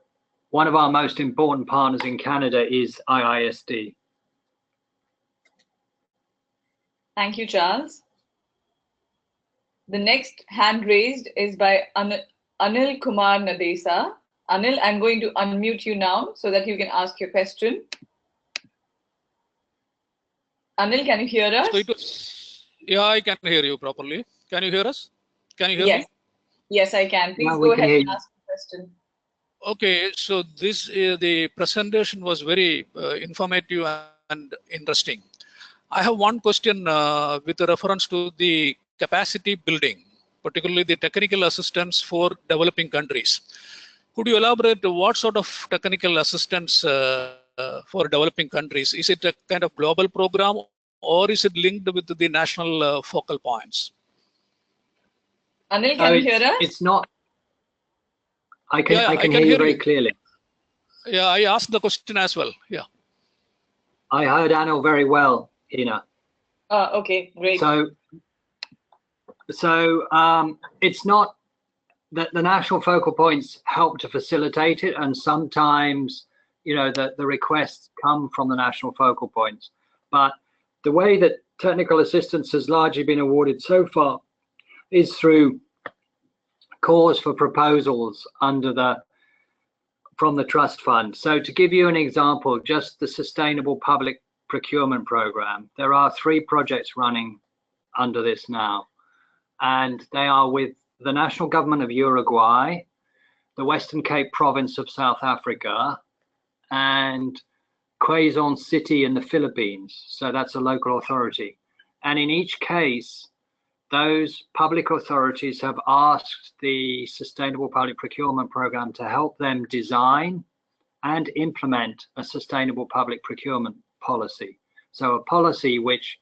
one of our most important partners in Canada is IISD. Thank you, Charles. The next hand raised is by Anil Kumar Nadesa. Anil, I'm going to unmute you now so that you can ask your question. Anil, can you hear us? Yeah, I can hear you properly. Can you hear us? Can you hear me? Yes, I can. Please go ahead and ask the question. Okay, so the presentation was very informative and interesting. I have one question with reference to the capacity building, particularly the technical assistance for developing countries. Could you elaborate what sort of technical assistance for developing countries? Is it a kind of global program, or is it linked with the national focal points? Anil, can you hear us? It's not. I can hear you very clearly. Yeah, I asked the question as well. Yeah. I heard Anil very well, Hina. Okay, great. So it's not that the national focal points help to facilitate it, and sometimes, you know, the requests come from the national focal points. But the way that technical assistance has largely been awarded so far is through calls for proposals from the trust fund. So to give you an example, just the Sustainable Public Procurement Program, there are 3 projects running under this now, and they are with the national government of Uruguay, the Western Cape province of South Africa, and Quezon City in the Philippines. So that's a local authority. And in each case, those public authorities have asked the Sustainable Public Procurement Program to help them design and implement a sustainable public procurement policy. So a policy which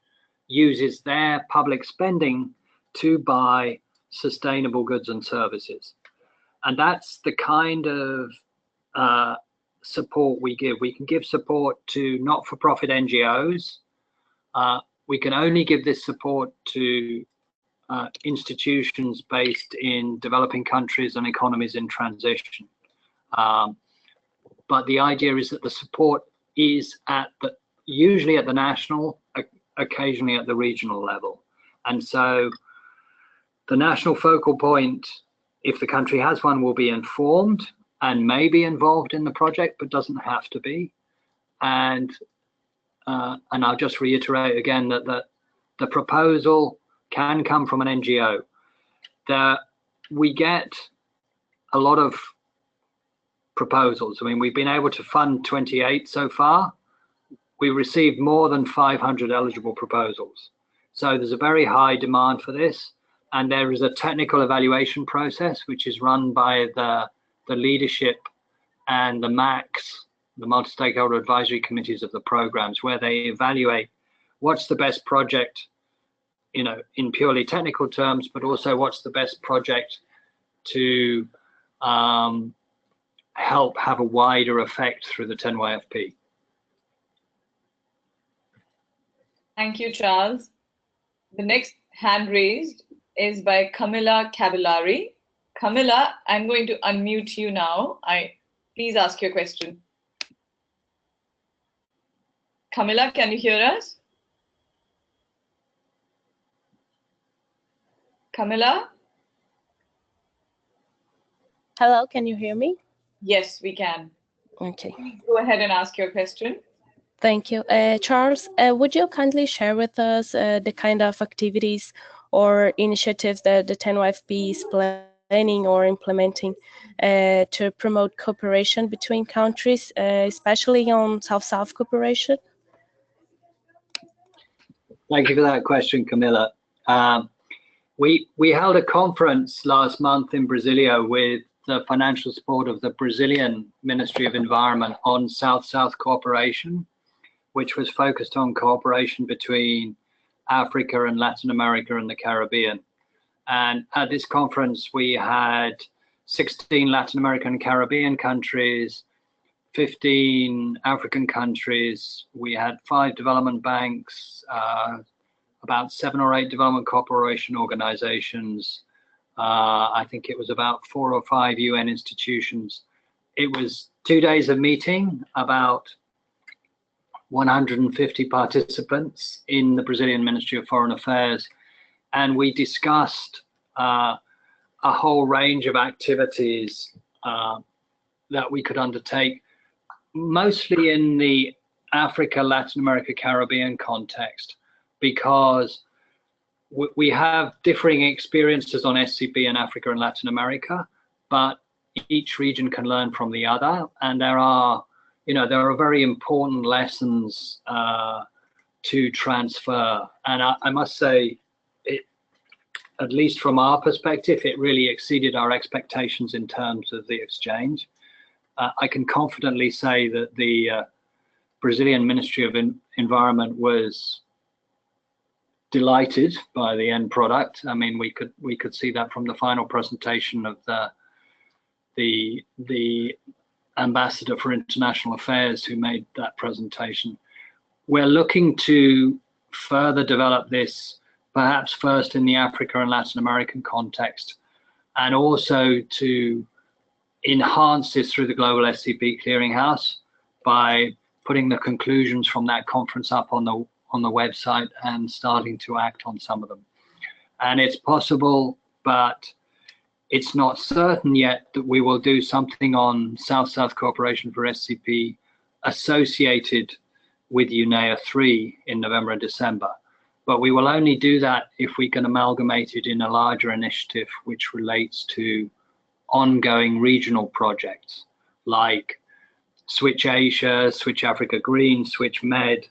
uses their public spending to buy sustainable goods and services. And that's the kind of support we give. We can give support to not-for-profit NGOs. We can only give this support to institutions based in developing countries and economies in transition. But the idea is that the support is usually at the national, occasionally at the regional level. And so the national focal point, if the country has one, will be informed and may be involved in the project, but doesn't have to be. And I'll just reiterate again that the proposal can come from an NGO. We get a lot of proposals. I mean, we've been able to fund 28 so far. We received more than 500 eligible proposals. So there's a very high demand for this. And there is a technical evaluation process, which is run by the leadership and the MACs, the multi-stakeholder advisory committees of the programs, where they evaluate what's the best project, you know, in purely technical terms, but also what's the best project to help have a wider effect through the 10YFP. Thank you, Charles. The next hand raised is by Camilla Cavallari. Camilla, I'm going to unmute you now. Please ask your question. Camilla, can you hear us? Camilla? Hello, can you hear me? Yes, we can. Okay. Please go ahead and ask your question. Thank you. Charles, would you kindly share with us the kind of activities or initiatives that the 10YFP is planning or implementing to promote cooperation between countries, especially on South-South Cooperation? Thank you for that question, Camilla. We held a conference last month in Brasilia with the financial support of the Brazilian Ministry of Environment on South-South Cooperation, which was focused on cooperation between Africa and Latin America and the Caribbean. And at this conference, we had 16 Latin American and Caribbean countries, 15 African countries. We had 5 development banks, about 7 or 8 development cooperation organizations. I think it was about 4 or 5 UN institutions. It was 2 days of meeting, about 150 participants in the Brazilian Ministry of Foreign Affairs, and we discussed a whole range of activities that we could undertake, mostly in the Africa, Latin America, Caribbean context, because we have differing experiences on SCP in Africa and Latin America, but each region can learn from the other, and there are very important lessons to transfer. And I must say, at least from our perspective, it really exceeded our expectations in terms of the exchange. I can confidently say that the Brazilian Ministry of Environment was delighted by the end product. I mean, we could see that from the final presentation of the Ambassador for International Affairs who made that presentation. We're looking to further develop this, perhaps first in the Africa and Latin American context, and also to enhance this through the Global SCP Clearinghouse by putting the conclusions from that conference up on the website and starting to act on some of them. And it's possible, but it's not certain yet, that we will do something on South-South Cooperation for SCP associated with UNEA 3 in November and December. But we will only do that if we can amalgamate it in a larger initiative which relates to ongoing regional projects like Switch Asia, Switch Africa Green, Switch Med,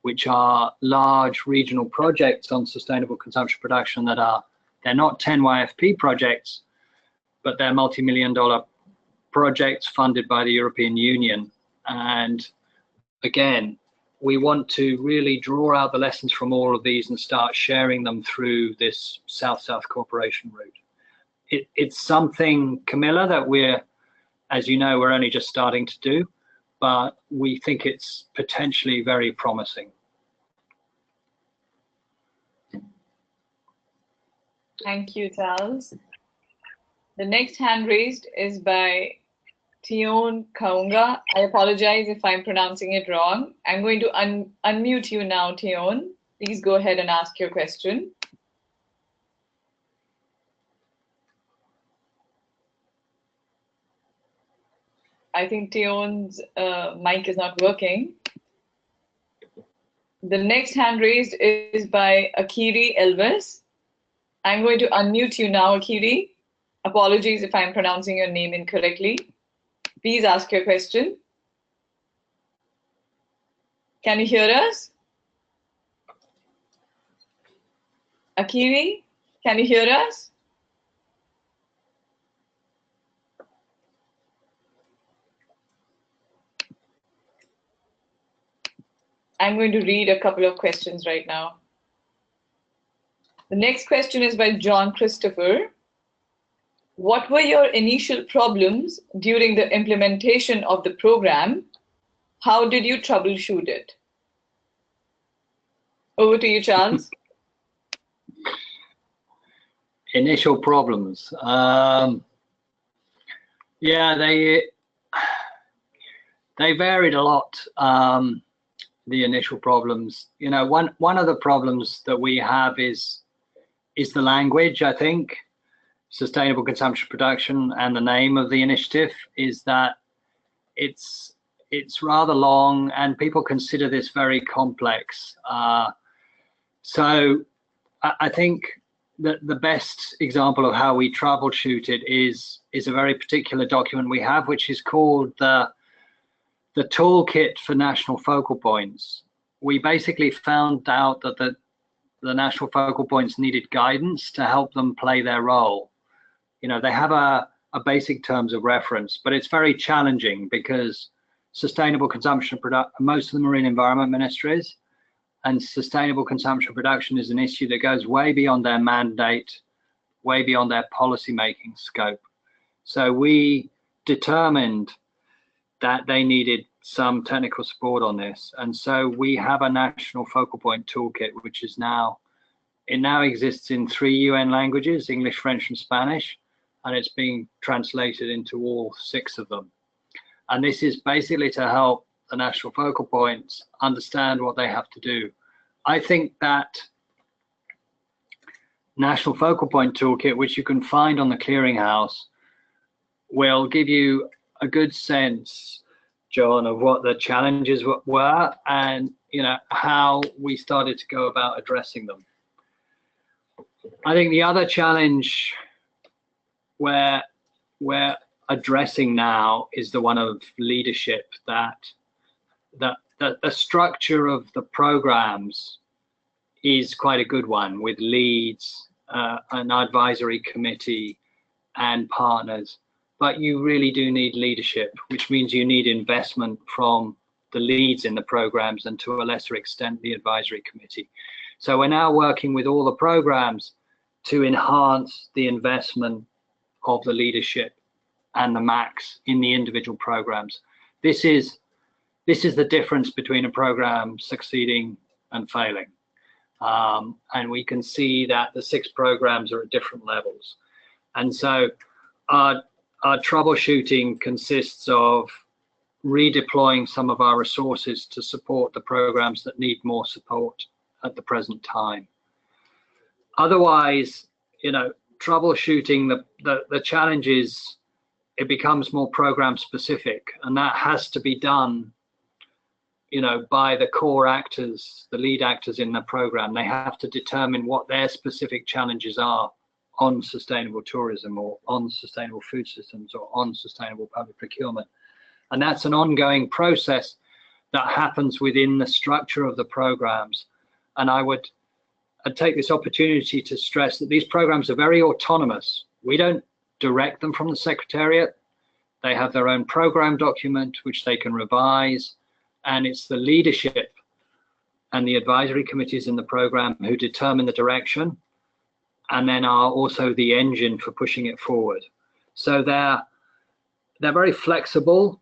which are large regional projects on sustainable consumption production they're not 10YFP projects, but they're multi-million-dollar projects funded by the European Union. And again, we want to really draw out the lessons from all of these and start sharing them through this South-South Cooperation route. It's something, Camilla, that we're, as you know, we're only just starting to do, but we think it's potentially very promising. Thank you, Charles. The next hand raised is by Tion Kaunga. I apologize if I'm pronouncing it wrong. I'm going to unmute you now, Tion. Please go ahead and ask your question. I think Tion's mic is not working. The next hand raised is by Akiri Elvis. I'm going to unmute you now, Akiri. Apologies if I'm pronouncing your name incorrectly. Please ask your question. Can you hear us? Akiri, can you hear us? I'm going to read a couple of questions right now. The next question is by John Christopher. What were your initial problems during the implementation of the program? How did you troubleshoot it? Over to you, Charles. Initial problems. Yeah, they varied a lot. The initial problems. You know, one of the problems that we have is the language. I think sustainable consumption production, and the name of the initiative is that it's rather long, and people consider this very complex. So I think that the best example of how we troubleshoot it is a very particular document we have, which is called the toolkit for national focal points. We basically found out that the national focal points needed guidance to help them play their role. You know, they have a basic terms of reference, but it's very challenging because sustainable consumption most of the marine environment ministries, and sustainable consumption production is an issue that goes way beyond their mandate, way beyond their policy making scope. So we determined that they needed some technical support on this, and so we have a national focal point toolkit, which is now exists in 3 UN languages, English, French, and Spanish, and it's being translated into all 6 of them. And this is basically to help the national focal points understand what they have to do. I think that national focal point toolkit, which you can find on the clearinghouse, will give you a good sense, John, of what the challenges were, and you know how we started to go about addressing them. I think the other challenge where we're addressing now is the one of leadership, that the structure of the programs is quite a good one, with leads, an advisory committee and partners, but you really do need leadership, which means you need investment from the leads in the programs, and to a lesser extent the advisory committee. So we're now working with all the programs to enhance the investment of the leadership and the MACs in the individual programs. This is the difference between a program succeeding and failing. And we can see that the 6 programs are at different levels. And so our troubleshooting consists of redeploying some of our resources to support the programs that need more support at the present time. Otherwise, you know, troubleshooting, the challenge is it becomes more program specific, and that has to be done, you know, by the core actors, the lead actors in the program. They have to determine what their specific challenges are on sustainable tourism, or on sustainable food systems, or on sustainable public procurement. And that's an ongoing process that happens within the structure of the programs. And I'd take this opportunity to stress that these programs are very autonomous. We don't direct them from the Secretariat. They have their own program document, which they can revise. And it's the leadership and the advisory committees in the program who determine the direction, and then are also the engine for pushing it forward. So they're very flexible.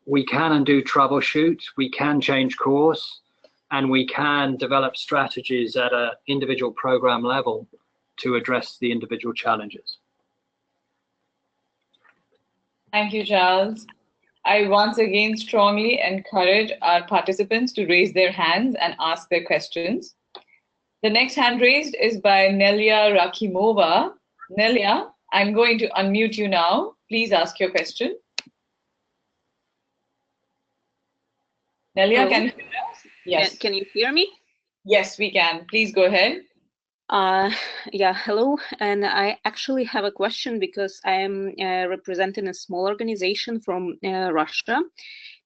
We can and do troubleshoot, we can change course, and we can develop strategies at an individual program level to address the individual challenges. Thank you, Charles. I once again strongly encourage our participants to raise their hands and ask their questions. The next hand raised is by Nelia Rakimova. Nelia, I'm going to unmute you now. Please ask your question. Nelia, can you hear us? Yes. Can you hear me? Yes, we can. Please go ahead. Yeah, hello. And I actually have a question because I am representing a small organization from Russia.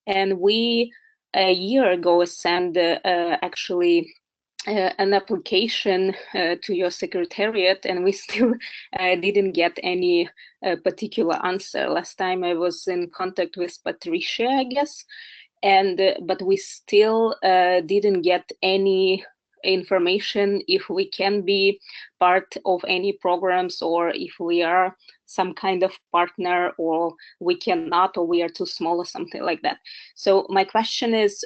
And we, a year ago, sent actually an application to your secretariat, and we still didn't get any particular answer. Last time I was in contact with Patricia, I guess, and but we still didn't get any information if we can be part of any programs, or if we are some kind of partner, or we cannot, or we are too small, or something like that. So my question is,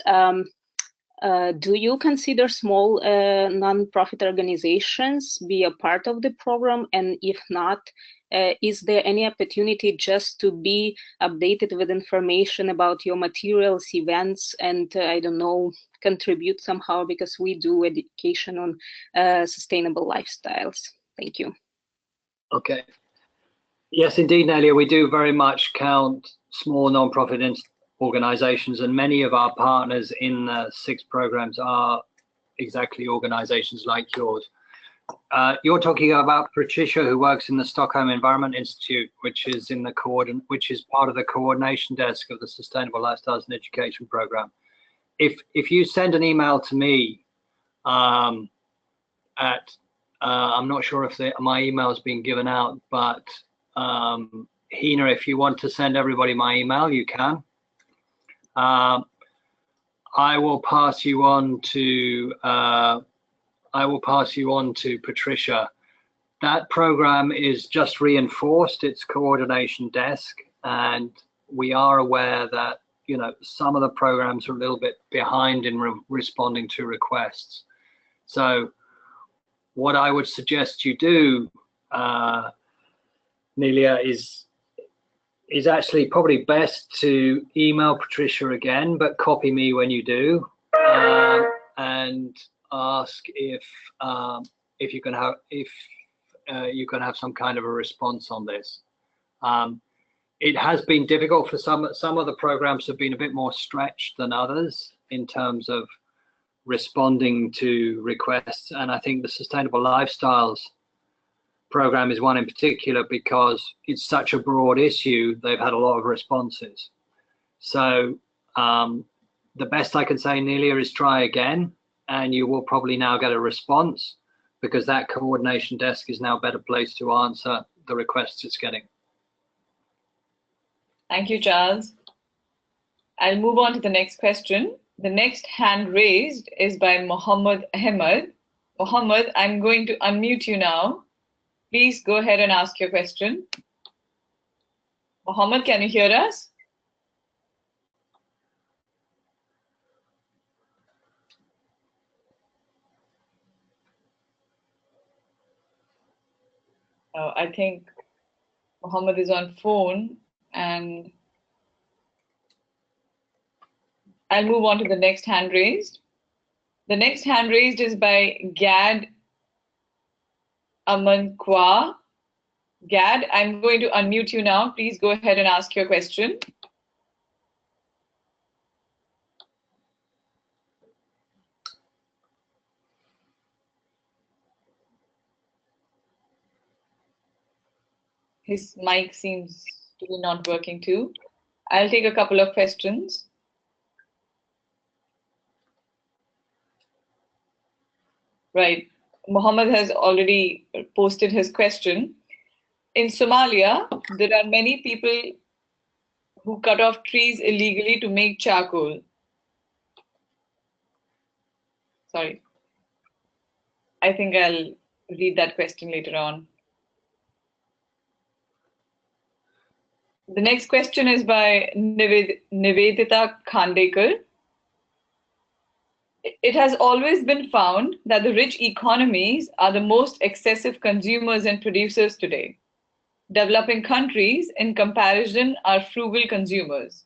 Do you consider small non-profit organizations be a part of the program? And if not, is there any opportunity just to be updated with information about your materials, events, and I don't know, contribute somehow, because we do education on sustainable lifestyles? Thank you. Okay. Yes, indeed, Nelia, we do very much count small non-profit organizations, and many of our partners in the 6 programs are exactly organizations like yours. You're talking about Patricia, who works in the Stockholm Environment Institute, which is in the which is part of the coordination desk of the Sustainable Lifestyles and Education program. If you send an email to me I'm not sure if my email has been given out, but Hina, if you want to send everybody my email, you can. I will pass you on to Patricia. That program is just reinforced its coordination desk, and we are aware that some of the programs are a little bit behind in responding to requests. So what I would suggest you do, Nelia, is actually probably best to email Patricia again, but copy me when you do, and ask if you can have some kind of a response on this. It has been difficult for some of the programs have been a bit more stretched than others in terms of responding to requests, and I think the Sustainable Lifestyles program is one in particular because it's such a broad issue. They've had a lot of responses. So the best I can say, Nelia, is try again, and you will probably now get a response, because that coordination desk is now better placed to answer the requests it's getting. Thank you, Charles. I'll move on to the next question. The next hand raised is by Mohammed Ahmed. Mohammed, I'm going to unmute you now. Please go ahead and ask your question. Mohammed, can you hear us? Oh, I think Mohammed is on phone, and I'll move on to the next hand raised. The next hand raised is by Gad Amankwa. Gad, I'm going to unmute you now. Please go ahead and ask your question. His mic seems to be not working too. I'll take a couple of questions. Right. Mohammed has already posted his question. In Somalia, there are many people who cut off trees illegally to make charcoal. Sorry. I think I'll read that question later on. The next question is by Nivedita Khandekar. It has always been found that the rich economies are the most excessive consumers and producers today. Developing countries, in comparison, are frugal consumers.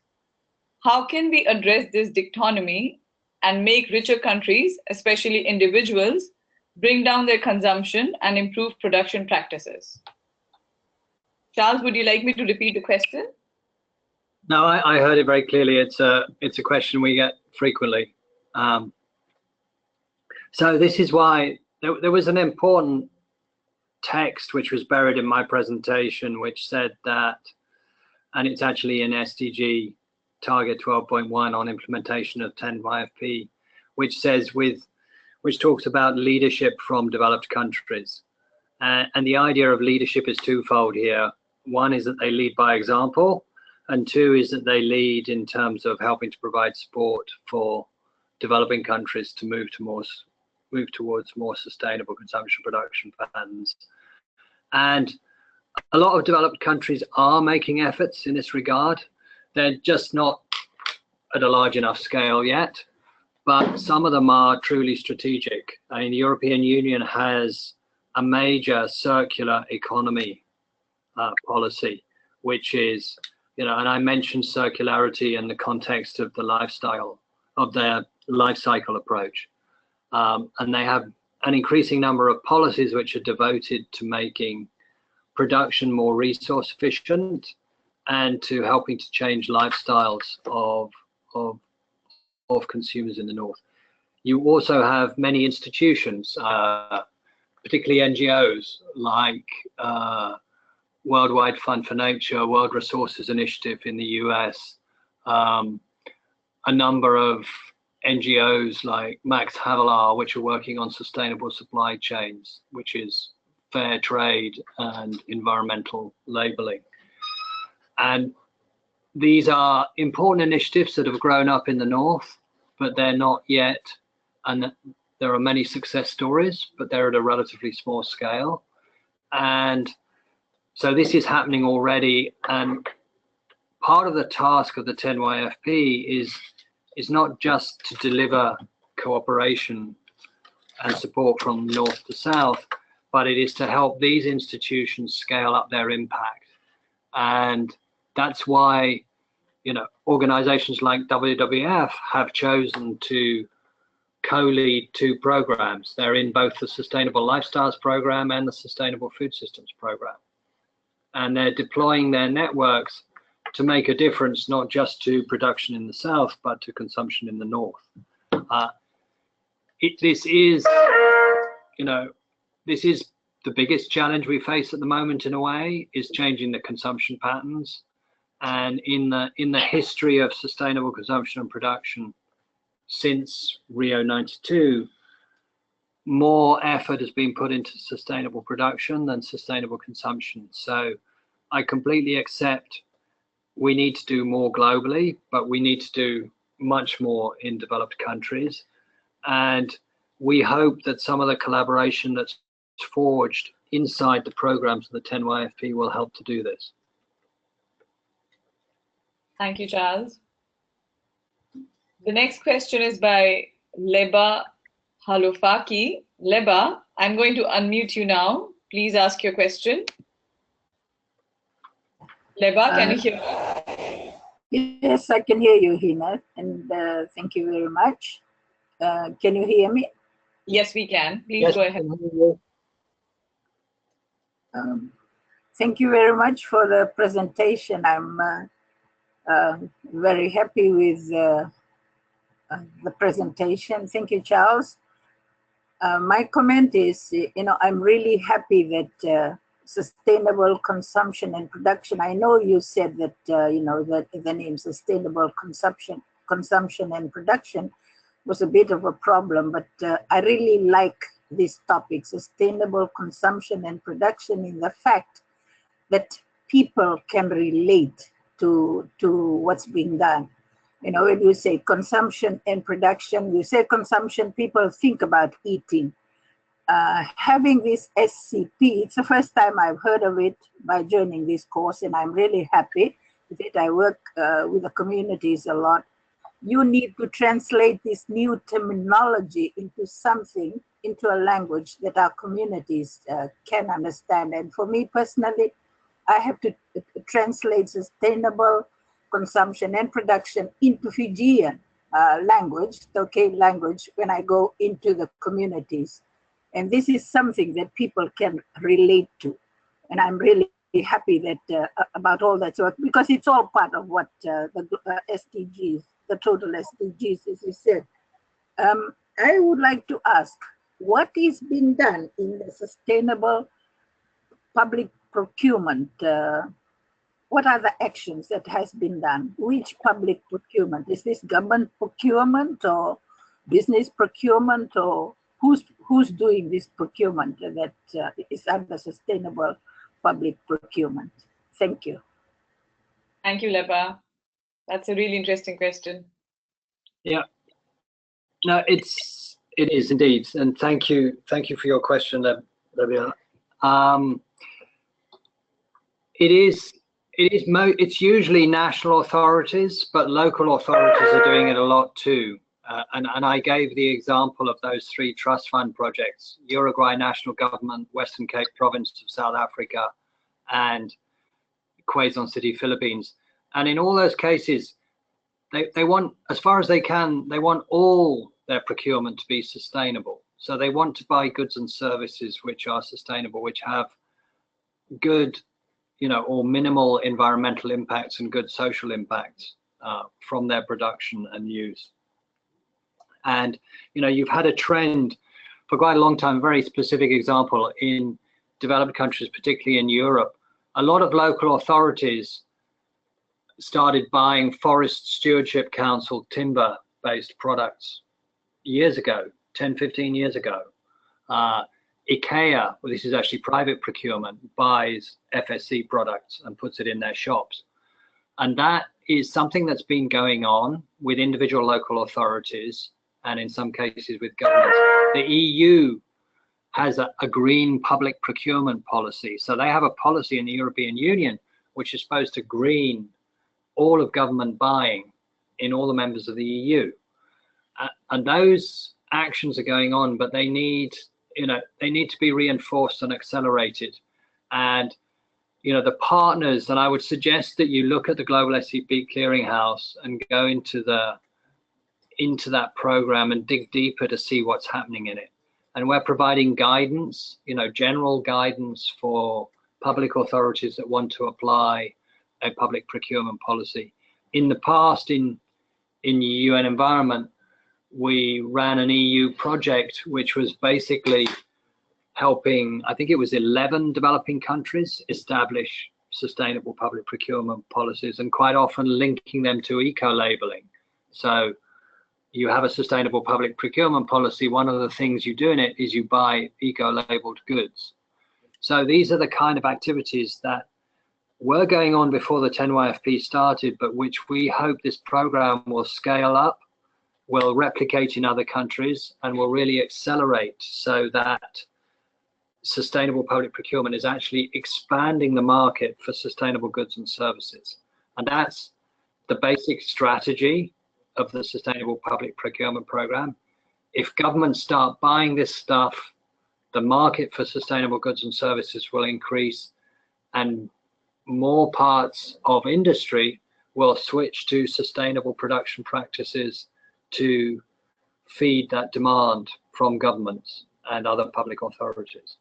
How can we address this dichotomy and make richer countries, especially individuals, bring down their consumption and improve production practices? Charles, would you like me to repeat the question? No, I heard it very clearly. It's a question we get frequently. So this is why there was an important text which was buried in my presentation, which said that, and it's actually in SDG target 12.1 on implementation of 10 YFP, which talks about leadership from developed countries. And the idea of leadership is twofold here. One is that they lead by example, and two is that they lead in terms of helping to provide support for developing countries to move towards more sustainable consumption production patterns. And a lot of developed countries are making efforts in this regard. They're just not at a large enough scale yet. but some of them are truly strategic. I mean, the European Union has a major circular economy policy, which is, and I mentioned circularity in the context of the lifestyle of their life cycle approach. And they have an increasing number of policies which are devoted to making production more resource efficient and to helping to change lifestyles of consumers in the north. You also have many institutions, particularly NGOs like Worldwide Fund for Nature, World Resources Initiative in the US, a number of NGOs like Max Havelaar, which are working on sustainable supply chains, which is fair trade and environmental labeling. And these are important initiatives that have grown up in the north, but they're not yet, and there are many success stories, but they're at a relatively small scale. And so this is happening already, and part of the task of the 10YFP is not just to deliver cooperation and support from north to south, but it is to help these institutions scale up their impact. And that's why, organizations like WWF have chosen to co-lead two programs. They're in both the Sustainable Lifestyles Program and the Sustainable Food Systems Program. And they're deploying their networks to make a difference, not just to production in the south, but to consumption in the north. This is the biggest challenge we face at the moment, in a way, is changing the consumption patterns. And in the history of sustainable consumption and production since Rio 92, more effort has been put into sustainable production than sustainable consumption. So I completely accept we need to do more globally, but we need to do much more in developed countries. And we hope that some of the collaboration that's forged inside the programs of the 10YFP will help to do this. Thank you, Charles. The next question is by Leba Halofaki. Leba, I'm going to unmute you now. Please ask your question. Leba, can you hear me? Yes, I can hear you, Hina, and thank you very much. Can you hear me? Yes, we can. Please Yes, go ahead. Thank you very much for the presentation. I'm very happy with the presentation. Thank you, Charles. My comment is, I'm really happy that sustainable consumption and production. I know you said that, that the name sustainable consumption and production was a bit of a problem, but I really like this topic, sustainable consumption and production, in the fact that people can relate to what's being done. When you say consumption and production, you say consumption, people think about eating. Having this SCP, it's the first time I've heard of it by joining this course, and I'm really happy with it. I work with the communities a lot. You need to translate this new terminology into a language that our communities can understand. And for me personally, I have to translate sustainable consumption and production into Fijian language, Tokay language, when I go into the communities. And this is something that people can relate to. And I'm really happy that about all that work, because it's all part of what the SDGs, the total SDGs, as you said. I would like to ask, what is being done in the sustainable public procurement? What are the actions that has been done? Which public procurement? Is this government procurement or business procurement, or who's doing this procurement that is under sustainable public procurement? Thank you. Thank you, Leba. That's a really interesting question. Yeah. No, it is indeed, and thank you for your question, Lebia. It's usually national authorities, but local authorities are doing it a lot too. And I gave the example of those 3 trust fund projects: Uruguay National Government, Western Cape Province of South Africa, and Quezon City, Philippines. And in all those cases, they want, as far as they can, they want all their procurement to be sustainable. So they want to buy goods and services which are sustainable, which have good, or minimal environmental impacts and good social impacts from their production and use. And you've had a trend for quite a long time. Very specific example in developed countries, particularly in Europe, a lot of local authorities started buying Forest Stewardship Council timber-based products years ago, 10, 15 years ago. IKEA, well, this is actually private procurement, buys FSC products and puts it in their shops. And that is something that's been going on with individual local authorities and in some cases with governments. The EU has a green public procurement policy. So they have a policy in the European Union which is supposed to green all of government buying in all the members of the EU. And those actions are going on, but they need to be reinforced and accelerated. And the partners, and I would suggest that you look at the Global SCP Clearinghouse and go into that program and dig deeper to see what's happening in it. And we're providing guidance, general guidance for public authorities that want to apply a public procurement policy. In the past, in UN Environment, we ran an EU project which was basically helping, I think it was 11 developing countries establish sustainable public procurement policies, and quite often linking them to eco-labeling. So you have a sustainable public procurement policy, one of the things you do in it is you buy eco-labeled goods. So these are the kind of activities that were going on before the 10YFP started, but which we hope this program will scale up, will replicate in other countries, and will really accelerate so that sustainable public procurement is actually expanding the market for sustainable goods and services. And that's the basic strategy of the Sustainable Public Procurement Program. If governments start buying this stuff, the market for sustainable goods and services will increase, and more parts of industry will switch to sustainable production practices to feed that demand from governments and other public authorities.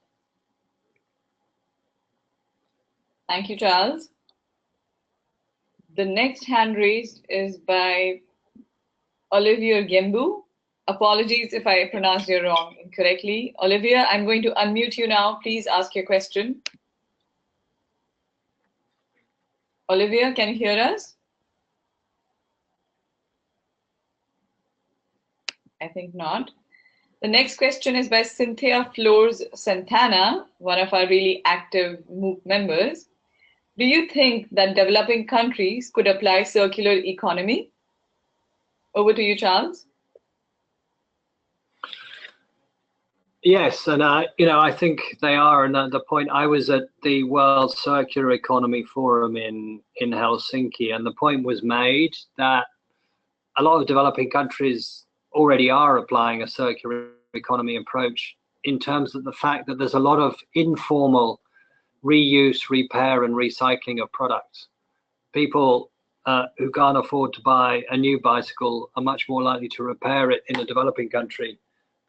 Thank you, Charles. The next hand raised is by Olivia Gembu. Apologies if I pronounced your wrong incorrectly. Olivia, I'm going to unmute you now. Please ask your question. Olivia, can you hear us? I think not. The next question is by Cynthia Flores Santana, one of our really active MOOC members. Do you think that developing countries could apply circular economy? Over to you, Charles. Yes, and I think they are. And the point, I was at the World Circular Economy Forum in Helsinki, and the point was made that a lot of developing countries already are applying a circular economy approach in terms of the fact that there's a lot of informal reuse, repair, and recycling of products. People who can't afford to buy a new bicycle are much more likely to repair it in a developing country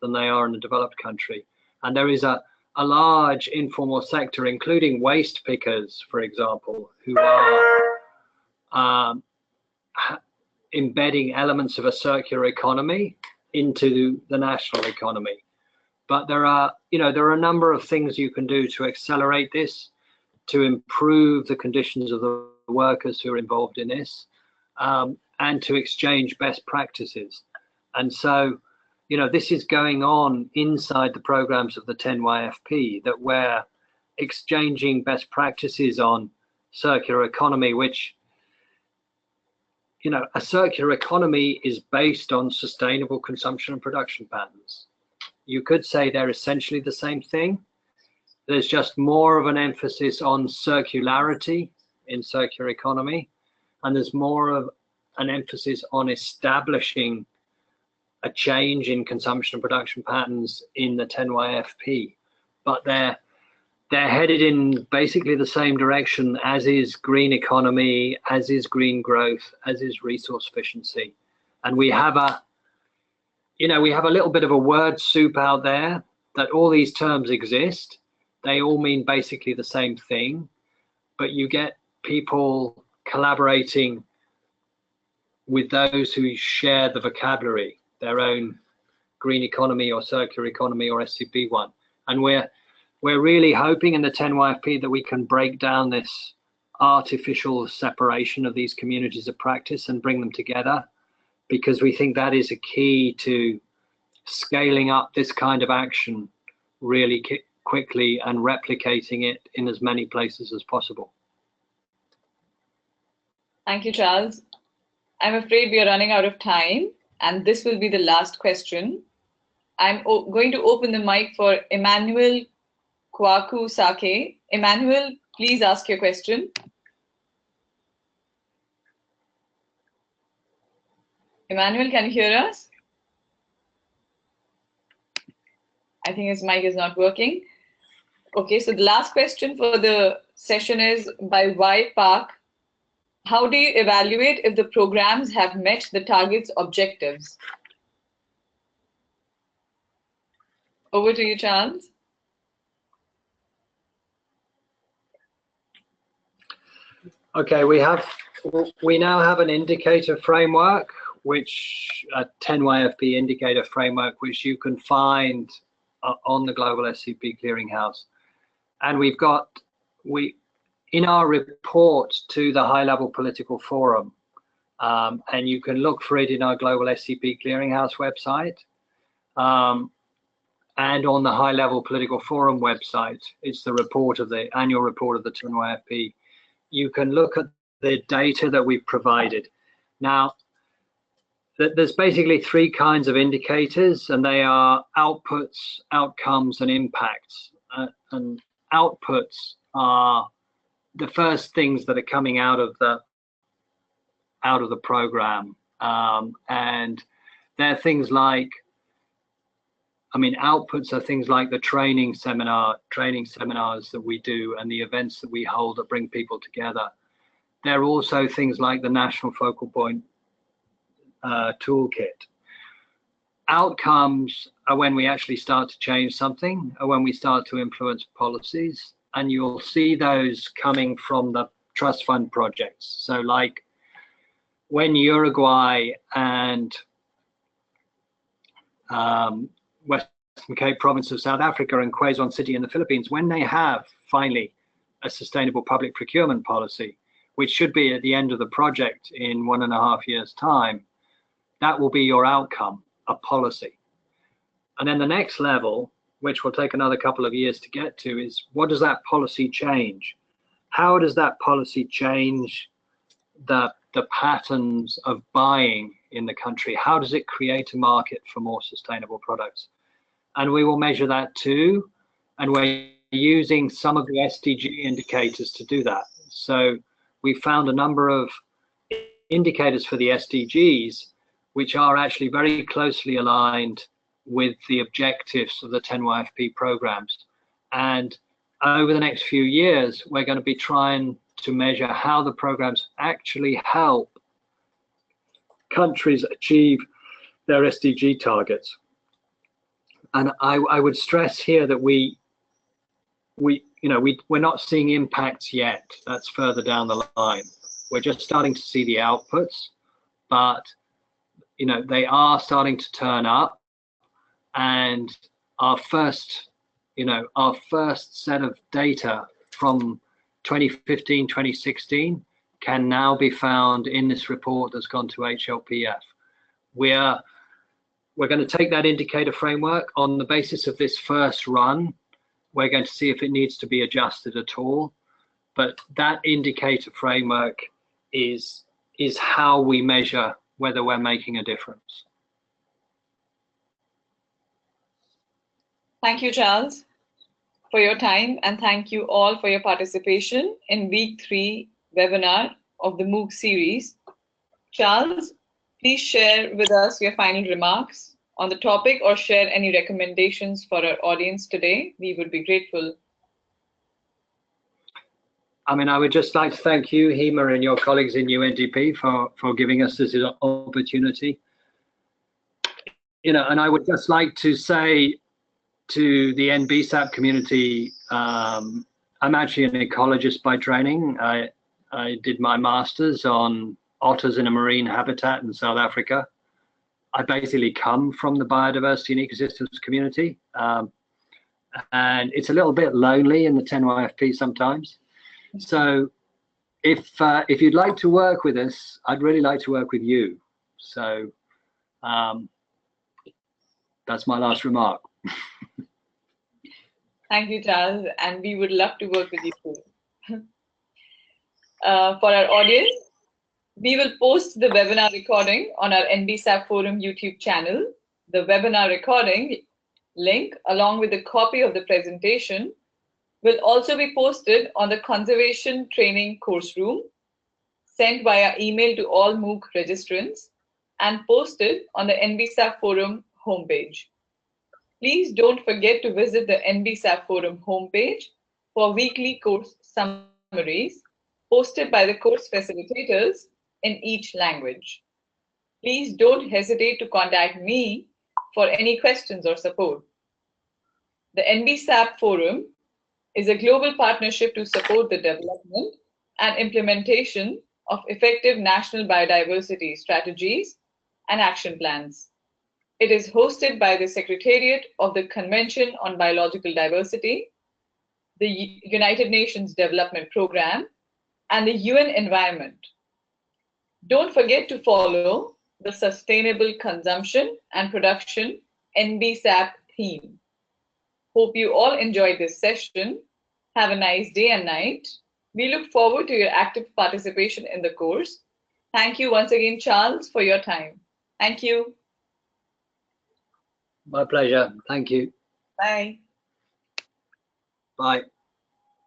than they are in a developed country. And there is a large informal sector, including waste pickers, for example, who are embedding elements of a circular economy into the national economy. But there are a number of things you can do to accelerate this, to improve the conditions of the workers who are involved in this, and to exchange best practices. And so, this is going on inside the programs of the 10YFP, that we're exchanging best practices on circular economy, which, a circular economy is based on sustainable consumption and production patterns. You could say they're essentially the same thing. There's just more of an emphasis on circularity in circular economy, and there's more of an emphasis on establishing a change in consumption and production patterns in the 10YFP, but they're headed in basically the same direction, as is green economy, as is green growth, as is resource efficiency. And we have a little bit of a word soup out there that all these terms exist. They all mean basically the same thing, but you get people collaborating with those who share the vocabulary, their own green economy or circular economy or SCP one. And we're really hoping in the 10YFP that we can break down this artificial separation of these communities of practice and bring them together, because we think that is a key to scaling up this kind of action really quickly and replicating it in as many places as possible. Thank you, Charles. I'm afraid we are running out of time, and this will be the last question. I'm going to open the mic for Emmanuel Kwaku Sake. Emmanuel, please ask your question. Emmanuel, can you hear us? I think his mic is not working. Okay, so the last question for the session is by Y Park. How do you evaluate if the programs have met the target's objectives? Over to you, Charles. Okay, we now have an indicator framework, which a 10YFP indicator framework, which you can find on the Global SCP Clearinghouse. And in our report to the High Level Political Forum, and you can look for it in our Global SCP Clearinghouse website, and on the High Level Political Forum website. It's the report of the annual report of the 10YFP. You can look at the data that we've provided. Now, there's basically three kinds of indicators, and they are outputs, outcomes, and impacts. And outputs are the first things that are coming out of the program, and they're things like, outputs are things like the training seminars that we do and the events that we hold that bring people together. They're also things like the National Focal Point toolkit. Outcomes are when we actually start to change something, or when we start to influence policies, and you'll see those coming from the trust fund projects. So like when Uruguay and Western Cape Province of South Africa and Quezon City in the Philippines, when they have finally a sustainable public procurement policy, which should be at the end of the project in 1.5 years' time, that will be your outcome, a policy. And then the next level, which will take another couple of years to get to, is what does that policy change? How does that policy change the patterns of buying in the country? How does it create a market for more sustainable products? And we will measure that too. And we're using some of the SDG indicators to do that. So we found a number of indicators for the SDGs, which are actually very closely aligned with the objectives of the 10YFP programs. And over the next few years, we're going to be trying to measure how the programs actually help countries achieve their SDG targets. And I would stress here that we're not seeing impacts yet. That's further down the line. We're just starting to see the outputs, but they are starting to turn up. And our first set of data from 2015, 2016 can now be found in this report that's gone to HLPF. We're going to take that indicator framework on the basis of this first run. We're going to see if it needs to be adjusted at all. But that indicator framework is how we measure whether we're making a difference. Thank you, Charles, for your time, and thank you all for your participation in week 3 webinar of the MOOC series. Charles, please share with us your final remarks. on the topic or share any recommendations for our audience today, we would be grateful. I mean, I would just like to thank you, Hema, and your colleagues in UNDP for giving us this opportunity. And I would just like to say to the NBSAP community, I'm actually an ecologist by training. I did my master's on otters in a marine habitat in South Africa. I basically come from the biodiversity and ecosystems community, and it's a little bit lonely in the 10YFP sometimes. So if you'd like to work with us, I'd really like to work with you. So that's my last remark. Thank you, Charles, and we would love to work with you too. For our audience, we will post the webinar recording on our NBSAP Forum YouTube channel. The webinar recording link, along with a copy of the presentation, will also be posted on the Conservation Training Course Room, sent via email to all MOOC registrants, and posted on the NBSAP Forum homepage. Please don't forget to visit the NBSAP Forum homepage for weekly course summaries posted by the course facilitators in each language. Please don't hesitate to contact me for any questions or support. The NBSAP Forum is a global partnership to support the development and implementation of effective national biodiversity strategies and action plans. It is hosted by the Secretariat of the Convention on Biological Diversity, the United Nations Development Programme, and the UN Environment. Don't forget to follow the Sustainable Consumption and Production NBSAP theme. Hope you all enjoyed this session. Have a nice day and night. We look forward to your active participation in the course. Thank you once again, Charles, for your time. Thank you. My pleasure. Thank you. Bye. Bye.